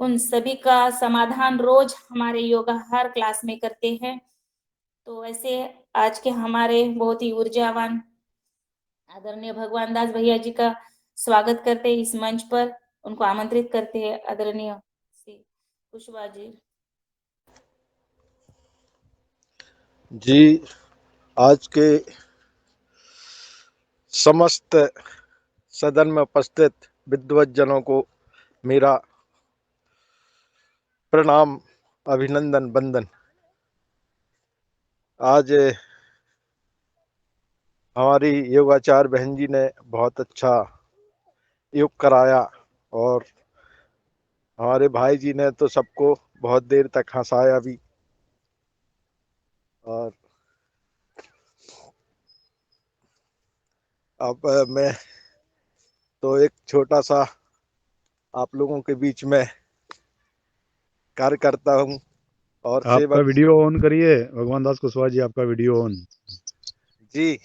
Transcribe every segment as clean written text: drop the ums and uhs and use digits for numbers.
उन सभी का समाधान रोज हमारे योगाहार क्लास में करते हैं। तो ऐसे आज के हमारे बहुत ही ऊर्जावान आदरणीय भगवान दास भैया जी का स्वागत करते हैं इस मंच पर, उनको आमंत्रित करते हैं आदरणीय श्री कुशवाहा जी। जी, आज के समस्त सदन में उपस्थित विद्वज्जनों को मेरा प्रणाम, अभिनंदन, वंदन। आज हमारी योगाचार्य बहन जी ने बहुत अच्छा योग कराया और हमारे भाई जी ने तो सबको बहुत देर तक हंसाया भी। और अब मैं तो एक छोटा सा आप लोगों के बीच में कार्य करता हूँ और आपका सेवक। वीडियो ऑन करिए भगवान दास कुशवाहा जी, आपका वीडियो ऑन। जी,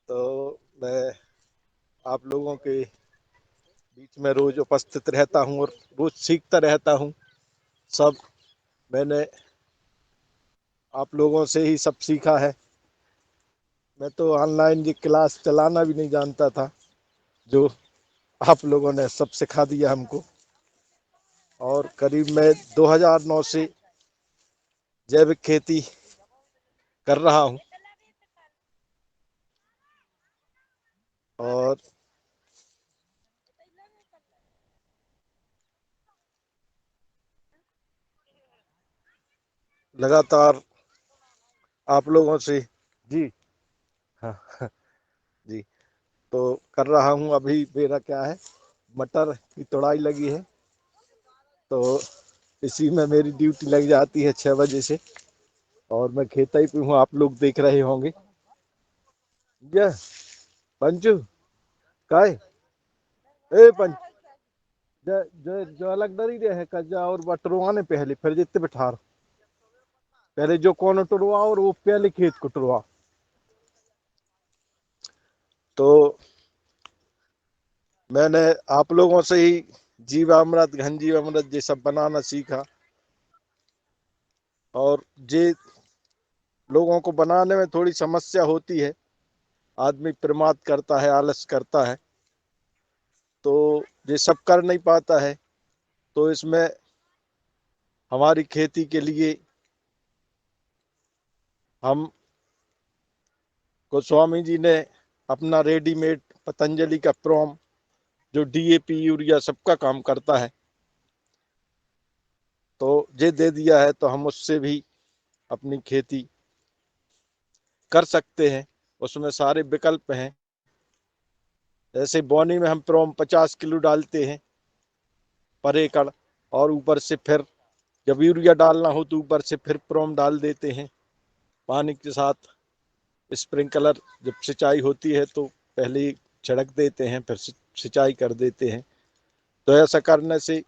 तो मैं आप लोगों के बीच में रोज उपस्थित रहता हूँ और रोज सीखता रहता हूँ। सब मैंने आप लोगों से ही सब सीखा है। मैं तो ऑनलाइन ये क्लास चलाना भी नहीं जानता था, जो आप लोगों ने सब सिखा दिया हमको। और करीब मैं 2009 से जैविक खेती कर रहा हूँ और लगातार आप लोगों से जी हाँ जी तो कर रहा हूँ। अभी मेरा क्या है, मटर की तोड़ाई लगी है, तो इसी में मेरी ड्यूटी लग जाती है 6 बजे से और मैं खेता ही पे हूँ। आप लोग देख रहे होंगे। ये पंचू काय ए पंच जो जो जो अलग डरी रहे हैं कज्जा और बटरुआने पहले फिर जितने बिठार पहले जो कौन टुरवा और वो पहले खेत को टुरवा। तो मैंने आप लोगों से ही जीवामृत, घन जीवामृत ये सब बनाना सीखा और ये लोगों को बनाने में थोड़ी समस्या होती है। आदमी प्रमाद करता है, आलस करता है, तो ये सब कर नहीं पाता है। तो इसमें हमारी खेती के लिए हम गोस्वामी जी ने अपना रेडीमेड पतंजलि का प्रोम, जो डीएपी यूरिया सबका काम करता है, तो ये दे दिया है। तो हम उससे भी अपनी खेती कर सकते हैं। उसमें सारे विकल्प हैं। जैसे बोनी में हम प्रोम 50 किलो डालते हैं पर एकड़, और ऊपर से फिर जब यूरिया डालना हो तो ऊपर से फिर प्रोम डाल देते हैं पानी के साथ। स्प्रिंकलर जब सिंचाई होती है तो पहले ही छिड़क देते हैं, फिर सिंचाई कर देते हैं। तो ऐसा करने से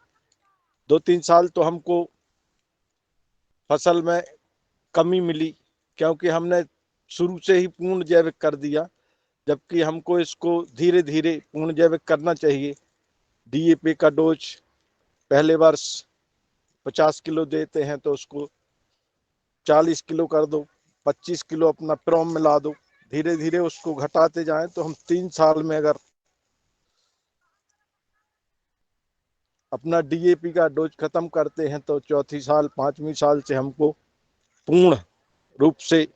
2-3 साल तो हमको फसल में कमी मिली, क्योंकि हमने शुरू से ही पूर्ण जैविक कर दिया, जबकि हमको इसको धीरे धीरे पूर्ण जैविक करना चाहिए। डीएपी का डोज पहले वर्ष 50 किलो देते हैं तो उसको 40 किलो कर दो, 25 किलो अपना प्रोम मिला दो, धीरे धीरे उसको घटाते जाएं तो हम 3 साल में अगर अपना डीएपी का डोज खत्म करते हैं तो चौथी साल, 5वीं साल से हमको पूर्ण रूप से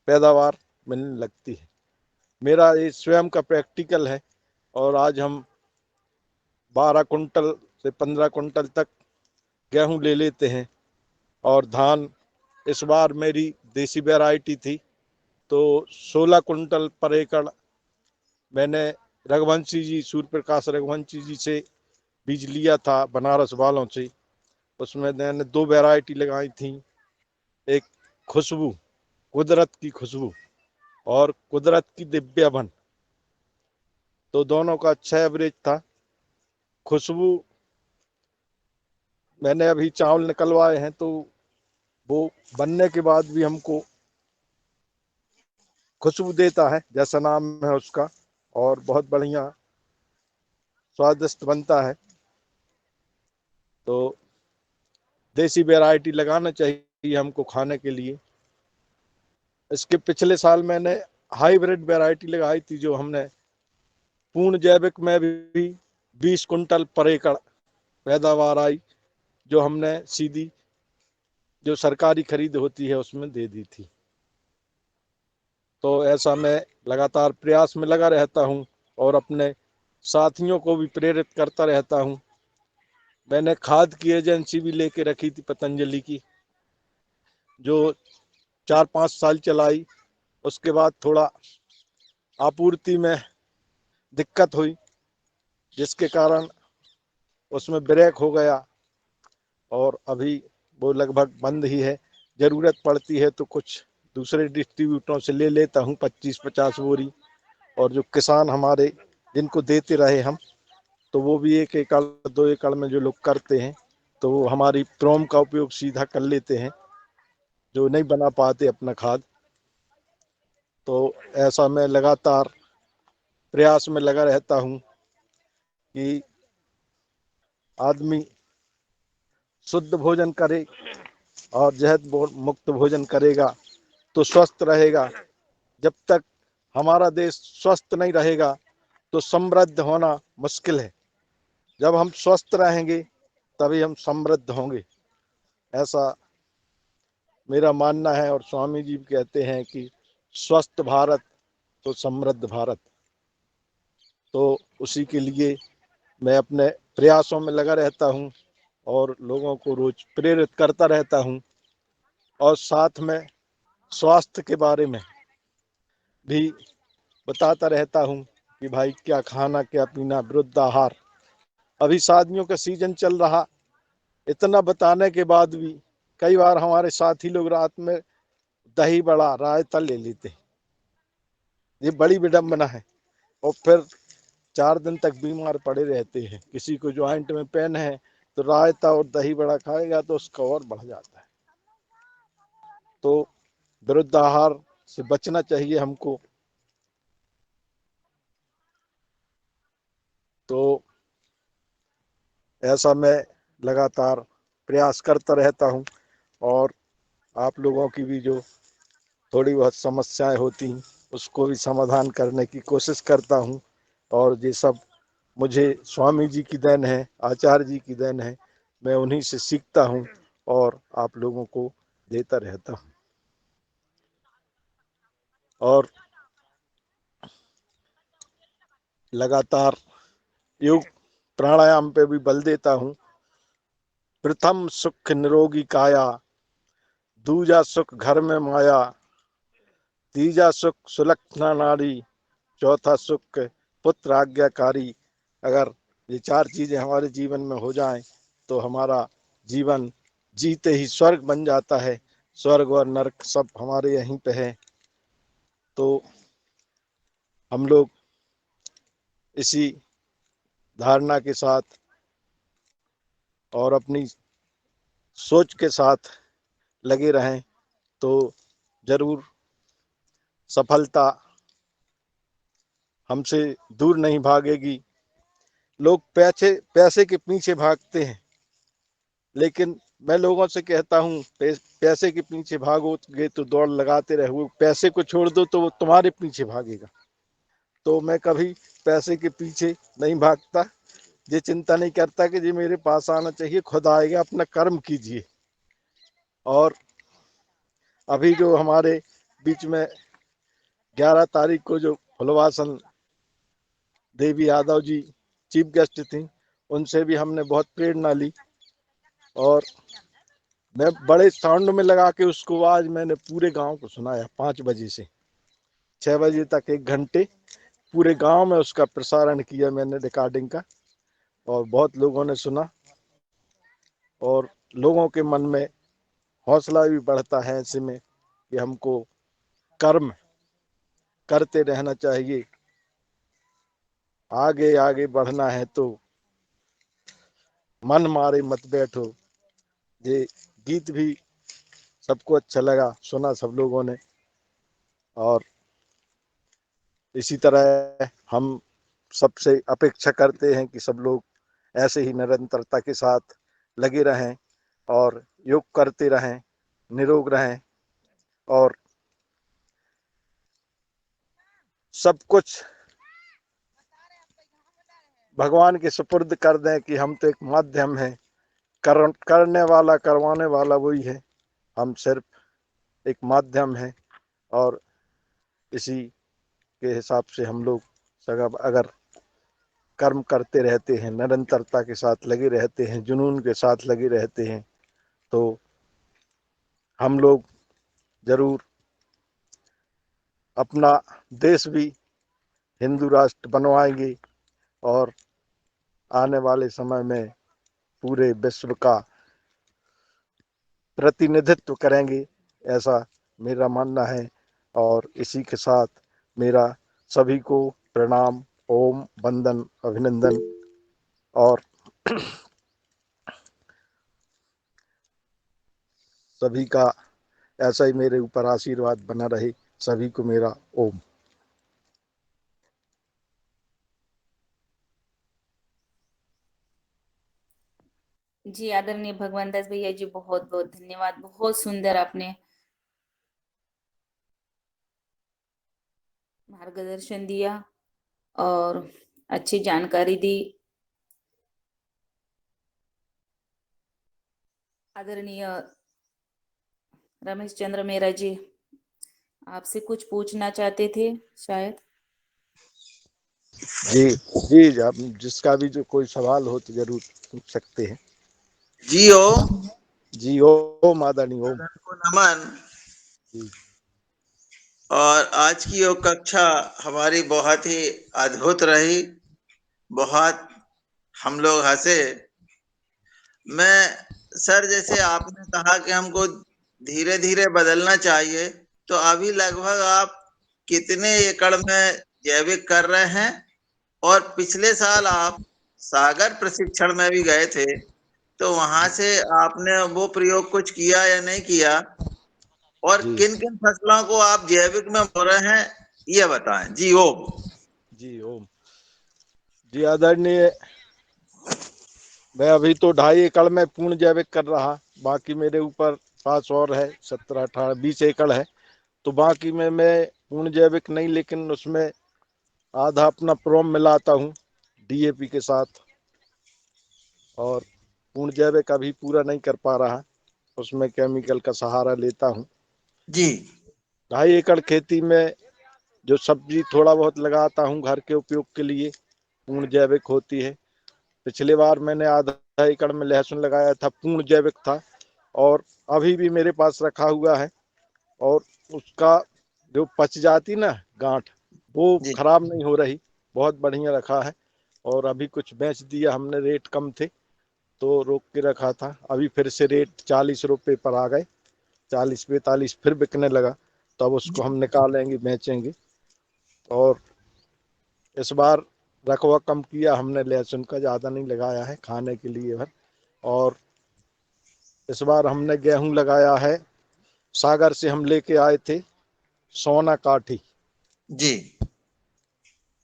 पैदावार मिलने लगती है। मेरा ये स्वयं का प्रैक्टिकल है और आज हम 12 कुंटल से 15 कुंटल तक गेहूं ले लेते हैं। और धान इस बार मेरी देसी वैरायटी थी तो 16 कुंटल पर एकड़ मैंने रघुवंशी जी, सूर्य प्रकाश रघुवंशी जी से बीज लिया था बनारस वालों से। उसमें मैंने 2 वैरायटी लगाई थी, एक खुशबू, कुदरत की खुशबू, और कुदरत की दिव्यावन। तो दोनों का अच्छा एवरेज था। खुशबू मैंने अभी चावल निकलवाए हैं तो वो बनने के बाद भी हमको खुशबू देता है, जैसा नाम है उसका, और बहुत बढ़िया स्वादिष्ट बनता है। तो देसी वैरायटी लगाना चाहिए हमको खाने के लिए। इसके पिछले साल मैंने हाइब्रिड वैरायटी लगाई थी, जो हमने पूर्ण जैविक में भी 20 कुंटल पर एकड़ पैदावार आई, जो हमने सीधी जो सरकारी खरीद होती है उसमें दे दी थी। तो ऐसा मैं लगातार प्रयास में लगा रहता हूँ और अपने साथियों को भी प्रेरित करता रहता हूँ। मैंने खाद की एजेंसी भी लेके रखी थी पतंजलि की, जो 4-5 साल चलाई। उसके बाद थोड़ा आपूर्ति में दिक्कत हुई, जिसके कारण उसमें ब्रेक हो गया और अभी वो लगभग बंद ही है। ज़रूरत पड़ती है तो कुछ दूसरे डिस्ट्रीब्यूटरों से ले लेता हूँ 25-50 बोरी, और जो किसान हमारे जिनको देते रहे हम, तो वो भी 1 एकड़ 2 एकड़ में जो लोग करते हैं, तो वो हमारी प्रोम का उपयोग सीधा कर लेते हैं, जो नहीं बना पाते अपना खाद। तो ऐसा मैं लगातार प्रयास में लगा रहता हूँ कि आदमी शुद्ध भोजन करे और जहर मुक्त भोजन करेगा तो स्वस्थ रहेगा। जब तक हमारा देश स्वस्थ नहीं रहेगा तो समृद्ध होना मुश्किल है। जब हम स्वस्थ रहेंगे तभी हम समृद्ध होंगे, ऐसा मेरा मानना है। और स्वामी जी कहते हैं कि स्वस्थ भारत तो समृद्ध भारत। तो उसी के लिए मैं अपने प्रयासों में लगा रहता हूँ और लोगों को रोज प्रेरित करता रहता हूँ, और साथ में स्वास्थ्य के बारे में भी बताता रहता हूँ कि भाई क्या खाना क्या पीना, वृद्ध आहार। अभी शादियों का सीजन चल रहा, इतना बताने के बाद भी कई बार हमारे साथी लोग रात में दही बड़ा रायता ले लेते हैं। ये बड़ी विडम्बना है, और फिर 4 दिन तक बीमार पड़े रहते हैं। किसी को ज्वाइंट में पेन है तो रायता और दही बड़ा खाएगा तो उसका और बढ़ जाता है। तो विरुद्ध आहार से बचना चाहिए हमको। तो ऐसा मैं लगातार प्रयास करता रहता हूँ, और आप लोगों की भी जो थोड़ी बहुत समस्याएं होती उसको भी समाधान करने की कोशिश करता हूँ। और ये सब मुझे स्वामी जी की देन है, आचार्य जी की देन है। मैं उन्हीं से सीखता हूँ और आप लोगों को देता रहता हूँ। और लगातार योग प्राणायाम पे भी बल देता हूँ। प्रथम सुख निरोगी काया, दूजा सुख घर में माया, तीजा सुख सुलक्षणा नारी, चौथा सुख पुत्र आज्ञाकारी। अगर ये 4 चीजें हमारे जीवन में हो जाएं तो हमारा जीवन जीते ही स्वर्ग बन जाता है। स्वर्ग और नरक सब हमारे यहीं पे है। तो हम लोग इसी धारणा के साथ और अपनी सोच के साथ लगे रहें तो जरूर सफलता हमसे दूर नहीं भागेगी। लोग पैसे के पीछे भागते हैं, लेकिन मैं लोगों से कहता हूँ पैसे के पीछे भागोगे तो दौड़ लगाते रहोगे, पैसे को छोड़ दो तो वो तुम्हारे पीछे भागेगा। तो मैं कभी पैसे के पीछे नहीं भागता, ये चिंता नहीं करता कि ये मेरे पास आना चाहिए, खुद आएगा। अपना कर्म कीजिए। और अभी जो हमारे बीच में 11 तारीख को जो फुलवासन देवी यादव जी चीफ गेस्ट थी, उनसे भी हमने बहुत प्रेरणा ली। और मैं बड़े साउंड में लगा के उसको आज मैंने पूरे गांव को सुनाया। 5 बजे से 6 बजे तक 1 घंटे पूरे गांव में उसका प्रसारण किया मैंने रिकॉर्डिंग का, और बहुत लोगों ने सुना। और लोगों के मन में हौसला भी बढ़ता है ऐसे में कि हमको कर्म करते रहना चाहिए। आगे आगे बढ़ना है तो मन मारे मत बैठो। ये गीत भी सबको अच्छा लगा, सुना सब लोगों ने। और इसी तरह हम सबसे अपेक्षा करते हैं कि सब लोग ऐसे ही निरंतरता के साथ लगे रहें और योग करते रहें, निरोग रहें और सब कुछ भगवान के सुपुर्द कर दें कि हम तो एक माध्यम हैं, करने वाला करवाने वाला वही है, हम सिर्फ एक माध्यम हैं। और इसी के हिसाब से हम लोग अगर कर्म करते रहते हैं, निरंतरता के साथ लगे रहते हैं, जुनून के साथ लगे रहते हैं, तो हम लोग जरूर अपना देश भी हिंदू राष्ट्र बनवाएंगे और आने वाले समय में पूरे विश्व का प्रतिनिधित्व करेंगे, ऐसा मेरा मानना है। और इसी के साथ मेरा सभी को प्रणाम, ओम, वंदन, अभिनंदन और सभी का ऐसा ही मेरे ऊपर आशीर्वाद बना रहे। सभी को मेरा ओम। जी आदरणीय भगवान दास भैया जी, बहुत बहुत धन्यवाद। बहुत सुंदर आपने मार्गदर्शन दिया और अच्छी जानकारी दी। आदरणीय रमेश चंद्र मेहरा जी, आपसे कुछ पूछना चाहते थे शायद। जी जी, आप जिसका भी जो कोई सवाल हो तो जरूर पूछ सकते हैं। जी ओम। जी ओम, आदरणीय ओम। को नमन। जी और आज की योग कक्षा हमारी बहुत ही अद्भुत रही, बहुत हम लोग हंसे। मैं सर, जैसे आपने कहा कि हमको धीरे धीरे बदलना चाहिए, तो अभी लगभग आप कितने एकड़ में जैविक कर रहे हैं? और पिछले साल आप सागर प्रशिक्षण में भी गए थे, तो वहां से आपने वो प्रयोग कुछ किया या नहीं किया? और जी किन किन फसलों को आप जैविक में बो रहे हैं, ये बताएं। जी ओम। जी ओम। जी आदरणीय, मैं अभी तो 2.5 एकड़ में पूर्ण जैविक कर रहा, बाकी मेरे ऊपर पास और है 17, 18, 20 एकड़ है। तो बाकी में मैं पूर्ण जैविक नहीं, लेकिन उसमें आधा अपना प्रोम मिलाता हूँ डीएपी के साथ। और पूर्ण जैविक अभी पूरा नहीं कर पा रहा, उसमें केमिकल का सहारा लेता हूँ। जी 2.5 एकड़ खेती में जो सब्जी थोड़ा बहुत लगाता हूँ घर के उपयोग के लिए, पूर्ण जैविक होती है। पिछले बार मैंने आधा एकड़ में लहसुन लगाया था, पूर्ण जैविक था, और अभी भी मेरे पास रखा हुआ है। और उसका जो पच जाती ना गांठ, वो जी खराब नहीं हो रही, बहुत बढ़िया रखा है। और अभी कुछ बेच दिया हमने, रेट कम थे तो रोक के रखा था, अभी फिर से रेट 40 रुपये पर आ गए, 40-45 फिर बिकने लगा, तो अब उसको हम निकालेंगे, बेचेंगे। और इस बार रकबा कम किया हमने, लहसुन का ज़्यादा नहीं लगाया है, खाने के लिए भर। और इस बार हमने गेहूं लगाया है, सागर से हम लेके आए थे सोना काठी, जी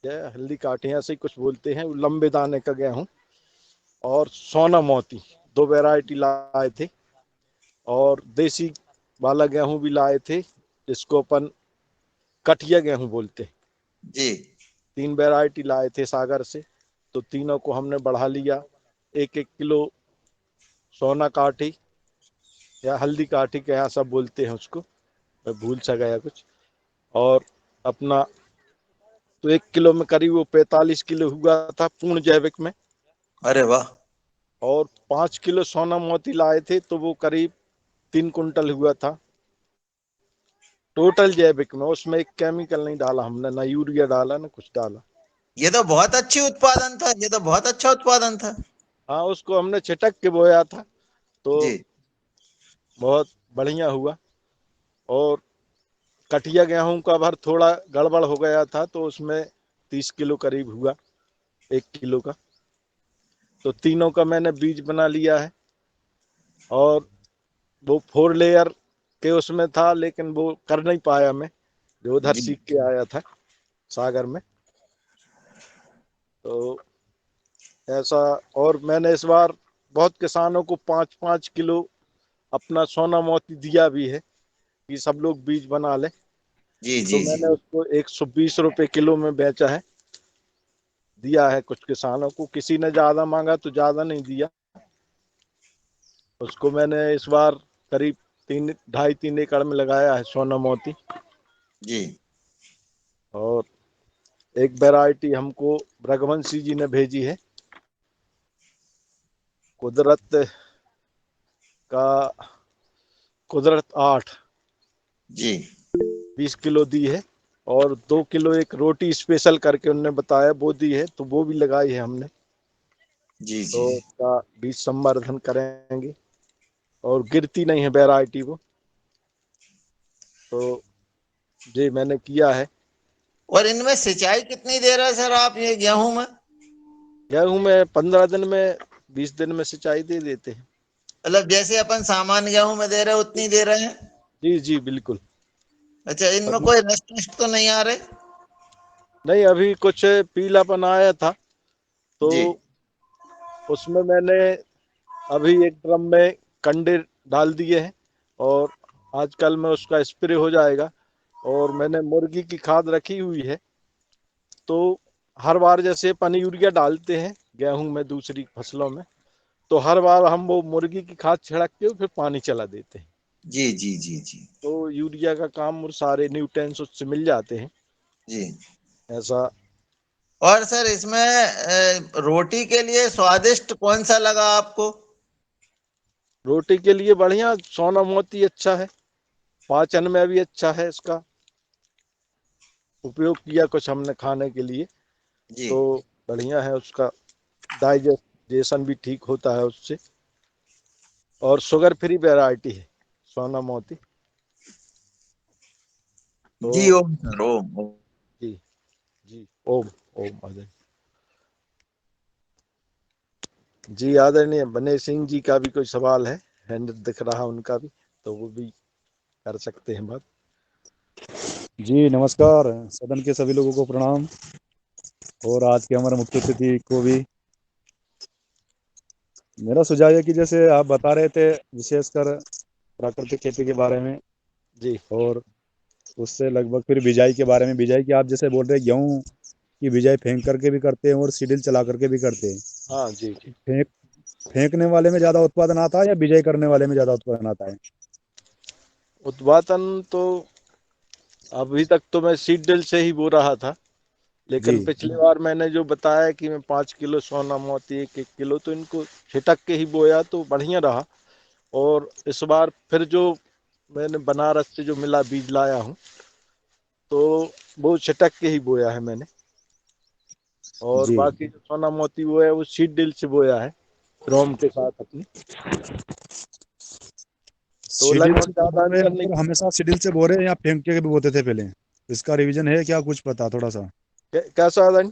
हल्दी काठी ऐसे ही कुछ बोलते हैं, लंबे दाने का गेहूं। और सोना मोती, 2 वैरायटी लाए थे। और देसी वाला गेहूं भी लाए थे, जिसको अपन कठिया गेहूं बोलते हैं। जी 3 वैरायटी लाए थे सागर से, तो तीनों को हमने बढ़ा लिया। 1-1 किलो सोना काठी या हल्दी काठी के यहाँ सब बोलते हैं उसको, मैं भूल सा गया कुछ। और अपना तो 1 किलो में करीब वो 45 किलो हुआ था पूर्ण जैविक में। अरे वाह। और 5 किलो सोना मोती लाए थे, तो वो करीब 3 कुंटल हुआ था टोटल जैविक में। उसमें एक केमिकल नहीं डाला हमने, ना यूरिया डाला ना कुछ डाला। ये तो बहुत अच्छी उत्पादन था, ये तो बहुत अच्छा उत्पादन था। हाँ, उसको हमने छिटक के बोया था, जी तो बहुत बढ़िया हुआ। और कटिया गेहूं का भर थोड़ा गड़बड़ हो गया था, तो उसमें 30 किलो करीब हुआ 1 किलो का। तो तीनों का मैंने बीज बना लिया है। और वो 4 लेयर के उसमें था, लेकिन वो कर नहीं पाया मैं, जो उधर जी सीख के आया था सागर में। तो ऐसा। और मैंने इस बार बहुत किसानों को 5-5 किलो अपना सोना मोती दिया भी है कि सब लोग बीज बना लें। जी तो जी जी। मैंने उसको 120 रुपए किलो में बेचा है, दिया है कुछ किसानों को। किसी ने ज्यादा मांगा तो ज्यादा नहीं दिया। उसको मैंने इस बार करीब 2.5-3 एकड़ में लगाया है सोना मोती। जी और एक वैरायटी हमको रघुवंशी जी ने भेजी है, कुदरत का कुदरत 8, जी 20 किलो दी है। और 2 किलो एक रोटी स्पेशल करके उनने बताया, वो दी है, तो वो भी लगाई है हमने। जी तो जी। उसका बीज संवर्धन करेंगे। और गिरती नहीं है वैरायटी वो, तो ये मैंने किया है। और इनमें सिंचाई कितनी दे रहे हैं सर आप ये गेहूं में? गेहूं में 15 दिन में, 20 दिन में सिंचाई दे देते हैं। मतलब जैसे अपन सामान्य गेहूं में दे रहे हैं उतनी दे रहे हैं? जी जी बिल्कुल। अच्छा, इनमें अभी कोई नष्ट नष्ट तो नहीं आ रहे? नहीं, अभी कुछ पीलापन आया था, तो जी उसमें मैंने अभी एक ड्रम में कंडे डाल दिए हैं। और आजकल में उसका स्प्रे हो जाएगा। और मैंने मुर्गी की खाद रखी हुई है। तो हर बार जैसे अपन यूरिया डालते हैं गेहूं में, दूसरी फसलों में, तो हर बार हम वो मुर्गी की खाद छिड़क के फिर पानी चला देते हैं। जी जी जी जी तो यूरिया का काम और सारे न्यूट्रिएंट्स उससे मिल जाते हैं। जी। ऐसा। और सर इसमें रोटी के लिए स्वादिष्ट कौन सा लगा आपको? रोटी के लिए बढ़िया सोना मोती अच्छा है, पाचन में भी अच्छा है। इसका उपयोग किया कुछ हमने खाने के लिए, जी तो बढ़िया है। उसका डाइजेशन भी ठीक होता है उससे। और शुगर फ्री वैरायटी है सोना मोती। तो जी। ओम सर, ओम ओम। जी जी। ओम ओम अजय जी। आदरणीय बने सिंह जी का भी कोई सवाल है, हैंड दिख रहा उनका भी, तो वो भी कर सकते हैं बात। जी नमस्कार, सदन के सभी लोगों को प्रणाम, और आज के हमारे मुख्य अतिथि को भी। मेरा सुझाव है कि जैसे आप बता रहे थे विशेषकर प्राकृतिक खेती के बारे में, जी और उससे लगभग फिर बिजाई के बारे में। बिजाई की आप जैसे बोल रहे हैं, गेहूं की बिजाई फेंक करके भी करते हैं और सीडिल चला करके भी करते हैं। हाँ जी जी। फेंक फेंकने वाले में ज़्यादा उत्पादन आता है या बिजाई करने वाले में ज़्यादा उत्पादन आता है? उत्पादन तो अभी तक तो मैं सीड ड्रिल से ही बो रहा था, जी लेकिन पिछली बार मैंने जो बताया कि मैं 5 किलो सोना मोती, 1-1 किलो, तो इनको छिटक के ही बोया तो बढ़िया रहा। और इस बार फिर जो मैंने बनारस से जो मिला बीज लाया हूँ, तो वो छिटक के ही बोया है मैंने। और जी। बाकी जो सोना मोती वो है, वो सीड ड्रिल से बोया है रोम के साथ अपनी। तो सीडिल लगभग से जब ज्यादा बो रहे अंतर हैं नहीं तो पड़ता। हमेशा सीडिल से बो रहे हैं या फेंक के भी बोते थे पहले? इसका रिवीजन है क्या, कुछ पता थोड़ा सा? कैसा आदरण?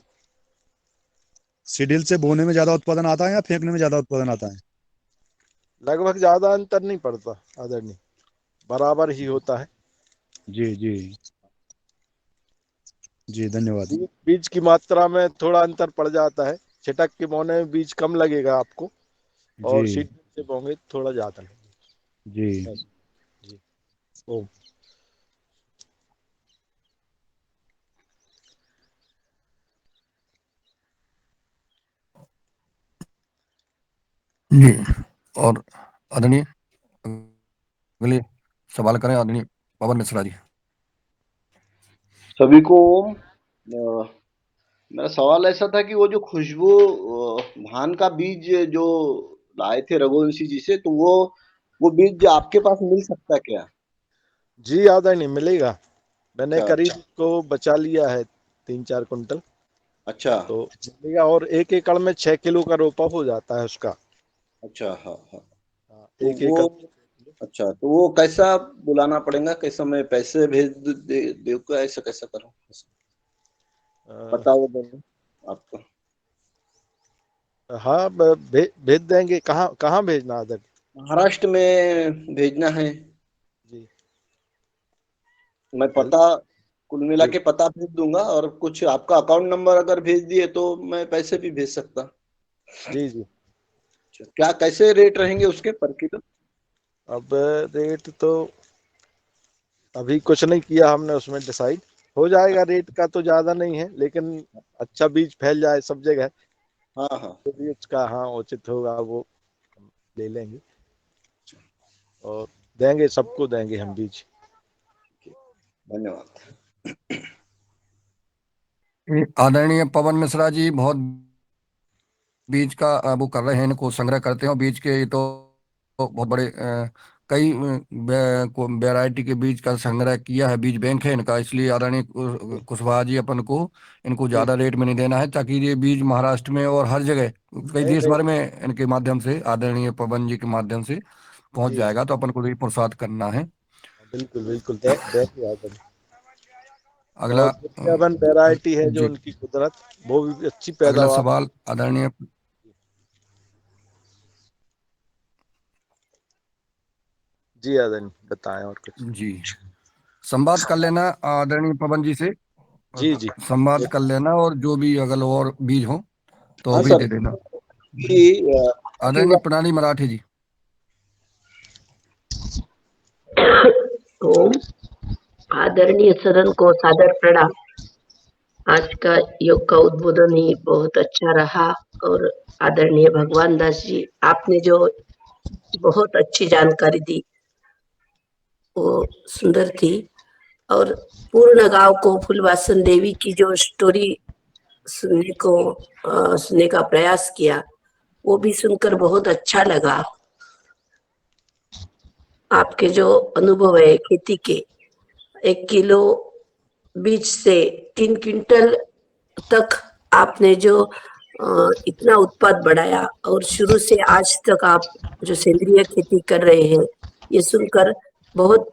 सीडिल से बोने में ज़्यादा उत्पादन आता है या फेंकने में ज़्यादा उत्पादन आता है? लगभग ज्यादा अंतर नहीं पड़ता आदरणीय, बराबर ही होता है। जी जी जी, धन्यवाद। बीज की मात्रा में थोड़ा अंतर पड़ जाता है। छिटक के बोने में बीज कम लगेगा आपको, जी और सीड से बोंगे थोड़ा ज्यादा जी। लगेगा। जी। ओम। जी। और आदरणीय अगले सवाल करें आदरणीय पवन मिश्रा जी। सभी को ओम। मेरा सवाल ऐसा था कि वो जो खुशबू धान का बीज जो लाए थे रघुवंशी जी से, तो वो बीज आपके पास मिल सकता है क्या? जी आदरणीय, मिलेगा। मैंने अच्छा करीब अच्छा। इसको बचा लिया है 3-4 कुंटल। अच्छा तो मिलेगा। और 1 एकड़ में 6 किलो का रोपा हो जाता है उसका। अच्छा। हाँ हाँ। हाँ, तो एक वो एकड़ में 6 किलो। अच्छा, तो वो कैसा बुलाना पड़ेगा? कैसा मैं पैसे भेज दे का ऐसा कैसा करूँ? अ, पता वो देंगे आपका? हाँ, भेज देंगे। कहाँ कहाँ भेजना आदरणीय? महाराष्ट्र में भेजना है। जी। मैं हेल्प। पता कुल मिला जी के पता भेज दूंगा, और कुछ आपका अकाउंट नंबर अगर भेज दिए तो मैं पैसे भी भेज सकता। जी जी। क्या कैसे रेट रहेंगे उसके पर किलो? अब रेट तो अभी कुछ नहीं किया हमने उसमें डिसाइड, हो जाएगा। रेट का तो ज्यादा नहीं है, लेकिन अच्छा बीज फैल जाए सब जगह हाँ हाँ, तो बीज का हाँ उचित होगा, वो हम ले लेंगे और देंगे, सबको देंगे हम बीज। धन्यवाद। आदरणीय पवन मिश्रा जी बहुत बीज का वो कर रहे हैं, इनको संग्रह करते हैं और बीज के तो बहुत बड़े कई वैरायटी के बीज का संग्रह किया है, बीज बैंक है इनका। इसलिए आदरणीय कुशवाहा जी अपन को इनको जी ज्यादा रेट में नहीं देना है, ताकि ये बीज महाराष्ट्र में और हर जगह कई नहीं देश नहीं, भर में इनके माध्यम से, आदरणीय पवन जी के माध्यम से पहुंच जी जाएगा। तो अपन को ये पुरुषार्थ करना है। बिल्कुल बिल्कुल देंगे आदमी। अगला और वृंदावन वैरायटी है जो जी, उनकी कुदरत, वो भी अच्छी अगला पैदावार। सवाल आदरणीय जी आदमी बताएं और कुछ। जी, संवाद कर लेना आदरणीय पवन जी से, जी जी। संवाद कर लेना, और जो भी अगर और बीज हो तो हाँ भी सर, दे देना। कि आदरणीय प्रणाली मराठी जी। ओम। आदरणीय सदन को सादर प्रणाम। आज का योग का उद्बोधन ही बहुत अच्छा रहा, और आदरणीय भगवान दास जी, आपने जो बहुत अच्छी जानकारी दी वो सुंदर थी। और पूर्ण गांव को फूलवासन देवी की जो स्टोरी सुनने का प्रयास किया, वो भी सुनकर बहुत अच्छा लगा। आपके जो अनुभव है खेती के, 1 किलो बीज से 3 क्विंटल तक आपने जो इतना उत्पाद बढ़ाया, और शुरू से आज तक आप जो सेंद्रिय खेती कर रहे हैं, ये सुनकर बहुत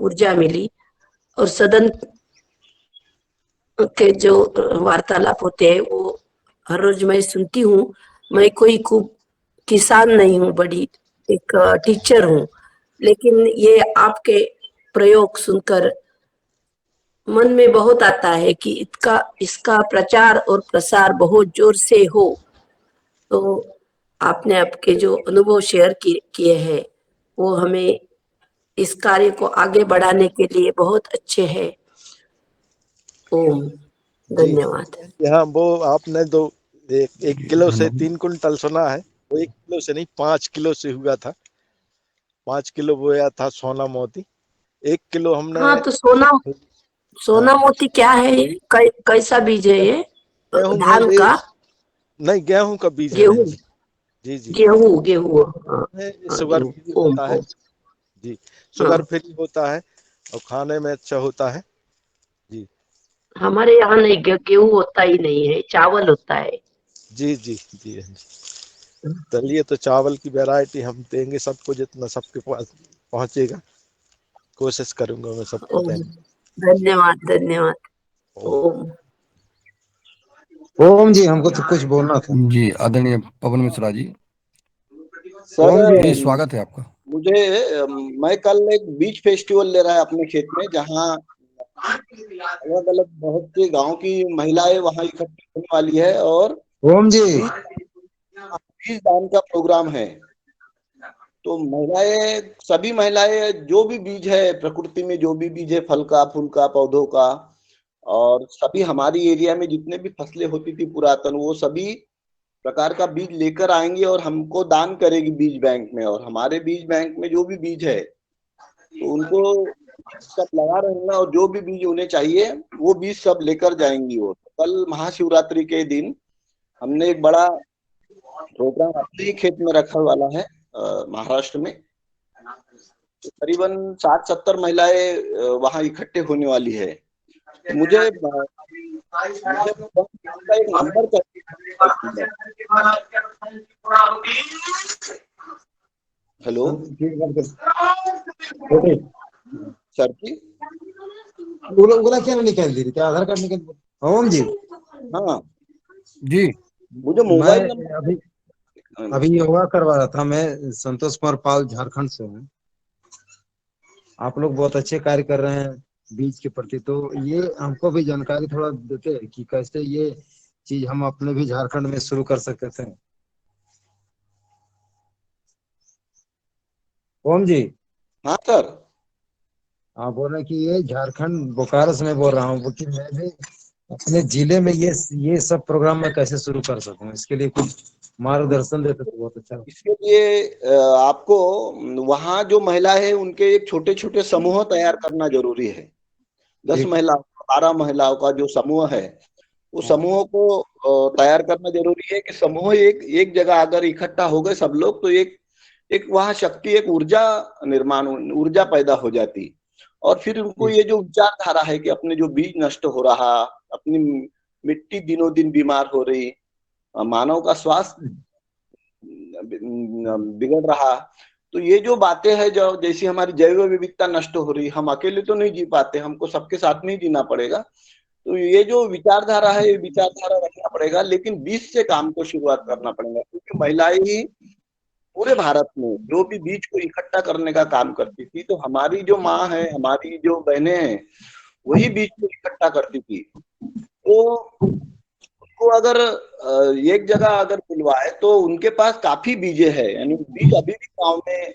ऊर्जा मिली। और सदन के जो वार्तालाप होते हैं वो हर रोज मैं सुनती हूँ। मैं कोई खूब किसान नहीं हूँ, बड़ी एक टीचर हूँ, लेकिन ये आपके प्रयोग सुनकर मन में बहुत आता है कि इसका प्रचार और प्रसार बहुत जोर से हो। तो आपने आपके जो अनुभव शेयर किए हैं वो हमें इस कार्य को आगे बढ़ाने के लिए बहुत अच्छे हैं। ओम। जी धन्यवाद। यहाँ वो आपने तो 1 किलो से 3 कुंटल सुना है, वो 1 किलो से नहीं 5 किलो से हुआ था। 5 किलो बोया था सोना मोती। 1 किलो हमने हाँ, तो सोना हाँ, मोती क्या है ये? कैसा बीज है ये? गेहूं है धान ये, का? नहीं गेहूं का बीज है बहन गेहूं? जी। जी जी। गेहूं, हाँ। है, हाँ, शुगर गेहूं। फ्री ओम होता है। ओम। जी, हाँ, शुगर फ्री होता है और खाने में अच्छा होता है। जी हमारे यहाँ नहीं, गेहूं होता ही नहीं है, चावल होता है। जी जी जी हाँ जी। चलिए, तो चावल की वैरायटी हम देंगे सबको, जितना सबके पास पहुंचेगा कोशिश करूंगा मैं सबको ओम। देने। धन्यवाद धन्यवाद। ओम। ओम। ओम जी, हमको तो कुछ बोलना था। जी, आदरणीय पवन मिश्रा जी। सर, ओम जी, जी। स्वागत है आपका। मुझे मैं कल एक बीज फेस्टिवल ले रहा है अपने खेत में, जहाँ अलग अलग बहुत से गांव की महिलाएं वहां इकट्ठी होने वाली है, और ओम जी। बीज बीज दान का प्रोग्राम है। तो महिलाएं, सभी महिलाएं, जो भी बीज है प्रकृति में, जो भी बीज है, फल का, फूल का, पौधों का, और सभी हमारी एरिया में जितने भी फसलें होती थी पुरातन, वो सभी प्रकार का बीज लेकर आएंगे और हमको दान करेगी बीज बैंक में। और हमारे बीज बैंक में जो भी बीज है तो उनको सब लगा रहना, और जो भी बीज उन्हें चाहिए वो बीज सब लेकर जाएंगी। वो तो कल महाशिवरात्रि के दिन हमने एक बड़ा प्रोग्राम अपने ही खेत में रखा वाला है, महाराष्ट्र में। तो करीबन 60-70 महिलाएं वहां इकट्ठे होने वाली है। तो मुझे एक नंबर चाहिए। हेलो सर जी। बोला क्या निकाल दी क्या? आधार कार्ड निकाल। ओम जी। हाँ, जी, मुझे मैं मोबाइल नंबर। अभी अभी योगा करवा रहा था। मैं संतोष कुमार पाल, झारखंड से हूँ। आप लोग बहुत अच्छे कार्य कर रहे हैं बीज के प्रति, तो ये हमको भी जानकारी थोड़ा देते कि कैसे ये चीज हम अपने भी झारखंड में शुरू कर सकते थे। ओम जी। हाँ सर। हाँ, बोल रहे कि ये झारखंड बोकारो से मैं बोल रहा हूँ कि मैं भी अपने जिले में ये सब प्रोग्राम मैं कैसे शुरू कर सकूं, इसके लिए कुछ मार्गदर्शन देते तो बहुत अच्छा। इसके लिए आपको वहाँ जो महिला है उनके एक छोटे छोटे समूह तैयार करना जरूरी है। 10 ठीक। महिलाओं 12 महिलाओं का जो समूह है, उस हाँ। समूह को तैयार करना जरूरी है कि समूह एक जगह अगर इकट्ठा हो गए सब लोग तो एक एक वहाँ शक्ति, एक ऊर्जा निर्माण, ऊर्जा पैदा हो जाती। और फिर उनको ठीक। ये जो विचारधारा है कि अपने जो बीज नष्ट हो रहा, अपनी मिट्टी दिनों दिन बीमार हो रही, मानव का स्वास्थ्य बिगड़ रहा, तो ये जो बातें हैं, जो जैसी हमारी जैव विविधता नष्ट हो रही, हम अकेले तो नहीं जी पाते, हमको सबके साथ में ही जीना पड़ेगा। तो ये जो विचारधारा है, ये विचारधारा रखना पड़ेगा, लेकिन बीज से काम को शुरुआत करना पड़ेगा, क्योंकि महिलाएं ही पूरे भारत में जो भी बीज को इकट्ठा करने का काम करती थी, तो हमारी जो माँ है, हमारी जो बहनें हैं, वही बीज को इकट्ठा करती थी। तो उसको अगर एक जगह अगर बुलवाए तो उनके पास काफी बीजे है, यानी बीज अभी भी गांव में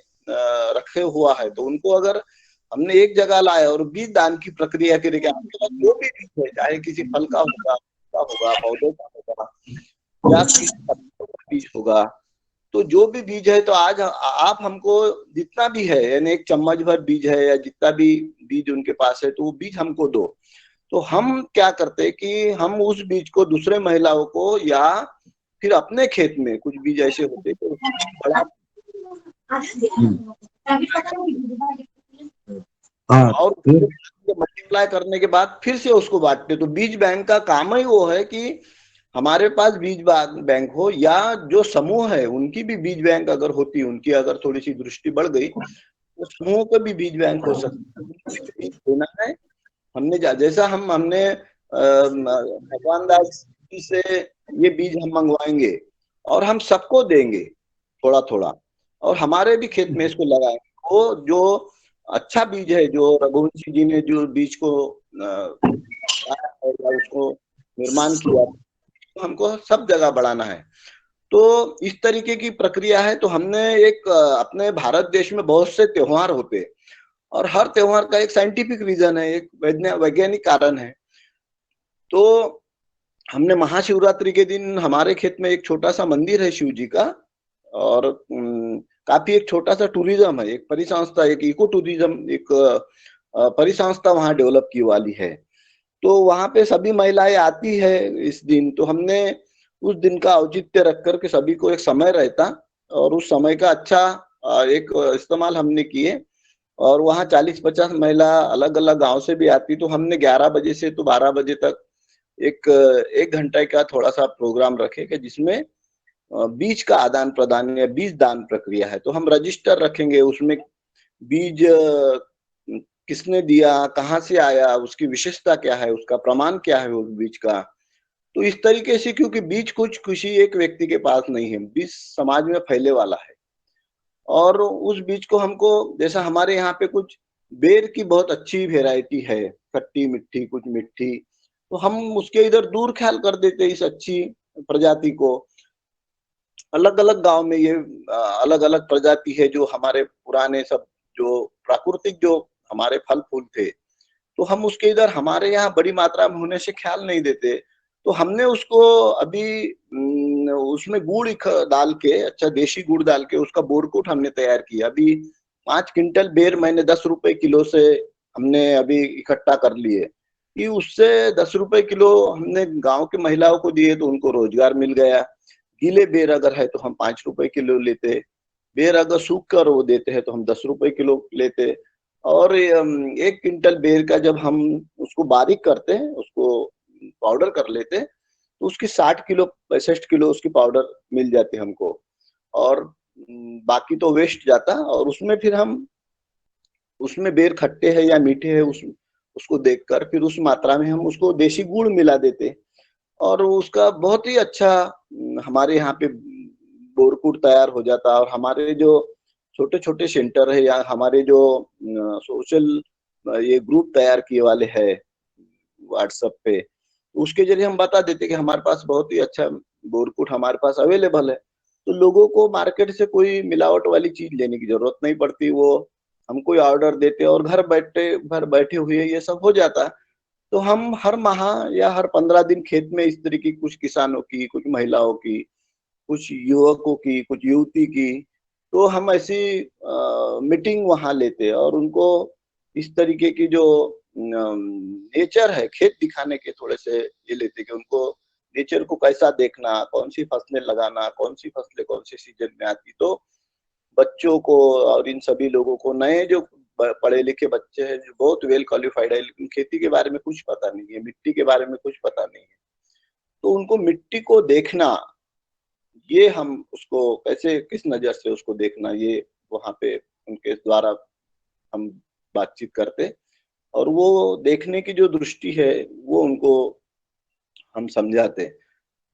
रखे हुआ है, तो उनको अगर हमने एक जगह लाए और बीज दान की प्रक्रिया के लिए, आपके पास जो भी बीज है, चाहे किसी फल का होगा, पौधे का होगा, या किसी सब्जियों का बीज होगा, तो जो भी बीज है, तो आज आप हमको जितना भी है, यानी एक चम्मच भर बीज है या जितना भी बीज उनके पास है, तो वो बीज हमको दो। तो हम क्या करते हैं कि हम उस बीज को दूसरे महिलाओं को, या फिर अपने खेत में कुछ बीज ऐसे होते हैं तो बड़ा हाँ, और फिर मल्टीप्लाई करने के बाद फिर से उसको बांटते। तो बीज बैंक का काम ही वो है कि हमारे पास बीज बैंक हो, या जो समूह है उनकी भी बीज बैंक अगर होती, उनकी अगर थोड़ी सी दृष्टि बढ़ गई तो समूह का भी बीज बैंक हो सकता है। बीज देना है हमने, जैसा हमने भगवान दास जी से ये बीज हम मंगवाएंगे और हम सबको देंगे थोड़ा थोड़ा, और हमारे भी खेत में इसको लगाएंगे। वो जो अच्छा बीज है, जो रघुवंशी जी ने जो बीज को या उसको निर्माण किया, तो हमको सब जगह बढ़ाना है। तो इस तरीके की प्रक्रिया है। तो हमने एक अपने भारत देश में बहुत से त्योहार होते हैं, और हर त्योहार का एक साइंटिफिक रीजन है, एक वैज्ञानिक कारण है। तो हमने महाशिवरात्रि के दिन हमारे खेत में एक छोटा सा मंदिर है शिव जी का, और काफी एक छोटा सा टूरिज्म है, एक परिसंस्था, एक इको टूरिज्म, एक परिसंस्था वहां डेवलप की वाली है। तो वहां पे सभी महिलाएं आती है इस दिन। तो हमने उस दिन का औचित्य रख कर के सभी को एक समय रहता, और उस समय का अच्छा एक इस्तेमाल हमने किए। और वहाँ 40-50 महिला अलग अलग गांव से भी आती। तो हमने 11 बजे से तो 12 बजे तक एक घंटे का थोड़ा सा प्रोग्राम रखे कि जिसमें बीज का आदान प्रदान या बीज दान प्रक्रिया है। तो हम रजिस्टर रखेंगे, उसमें बीज किसने दिया, कहाँ से आया, उसकी विशेषता क्या है, उसका प्रमाण क्या है उस बीज का। तो इस तरीके से, क्योंकि बीज कुछ खुशी एक व्यक्ति के पास नहीं है, बीज समाज में फैले वाला है। और उस बीज को हमको, जैसा हमारे यहाँ पे कुछ बेर की बहुत अच्छी वेराइटी है, खट्टी मीठी कुछ मीठी, तो हम उसके इधर दूर ख्याल कर देते इस अच्छी प्रजाति को। अलग अलग गांव में ये अलग अलग प्रजाति है, जो हमारे पुराने सब जो प्राकृतिक जो हमारे फल फूल थे, तो हम उसके इधर हमारे यहाँ बड़ी मात्रा में होने से ख्याल नहीं देते। तो हमने उसको अभी उसमें गुड़ डाल के, अच्छा देशी गुड़ डाल के उसका बोरकुट हमने तैयार किया। अभी 5 क्विंटल बेर मैंने 10 रुपए किलो से हमने अभी इकट्ठा कर लिए, कि उससे 10 रुपए किलो हमने गांव के महिलाओं को दिए, तो उनको रोजगार मिल गया। गीले बेर अगर है तो हम 5 रुपए किलो लेते, बेर अगर सूख कर वो देते हैं तो हम 10 रुपए किलो लेते। और 1 क्विंटल बेर का जब हम उसको बारीक करते हैं, उसको पाउडर कर लेते हैं, तो उसकी 60 किलो 65 किलो उसकी पाउडर मिल जाती है हमको। और बाकी तो वेस्ट जाता, और उसमें फिर हम उसमें बेर खट्टे हैं या मीठे हैं उसको देखकर फिर उस मात्रा में हम उसको देशी गुड़ मिला देते, और उसका बहुत ही अच्छा हमारे यहाँ पे बोरकुट तैयार हो जाता। और हमारे जो छोटे छोटे सेंटर है, या हमारे जो सोशल ये ग्रुप तैयार किए वाले हैं व्हाट्सएप पे, उसके जरिए हम बता देते कि हमारे पास बहुत ही अच्छा बोरकुट हमारे पास अवेलेबल है। तो लोगों को मार्केट से कोई मिलावट वाली चीज लेने की जरूरत नहीं पड़ती। वो हम कोई ऑर्डर देते और घर बैठे हुए ये सब हो जाता। तो हम हर माह या हर 15 दिन खेत में इस तरीके की कुछ किसानों की, कुछ महिलाओं की, कुछ युवकों की, कुछ युवती की, तो हम ऐसी मीटिंग वहां लेते हैं और उनको इस तरीके की जो नेचर है खेत दिखाने के थोड़े से ये लेते कि उनको नेचर को कैसा देखना, कौन सी फसलें लगाना, कौन सी फसलें कौन से सीजन में आती। तो बच्चों को और इन सभी लोगों को, नए जो पढ़े लिखे बच्चे हैं जो बहुत वेल क्वालिफाइड है लेकिन खेती के बारे में कुछ पता नहीं है, मिट्टी के बारे में कुछ पता नहीं है, तो उनको मिट्टी को देखना, ये हम उसको कैसे किस नजर से उसको देखना, ये वहां पे उनके द्वारा हम बातचीत करते और वो देखने की जो दृष्टि है वो उनको हम समझाते।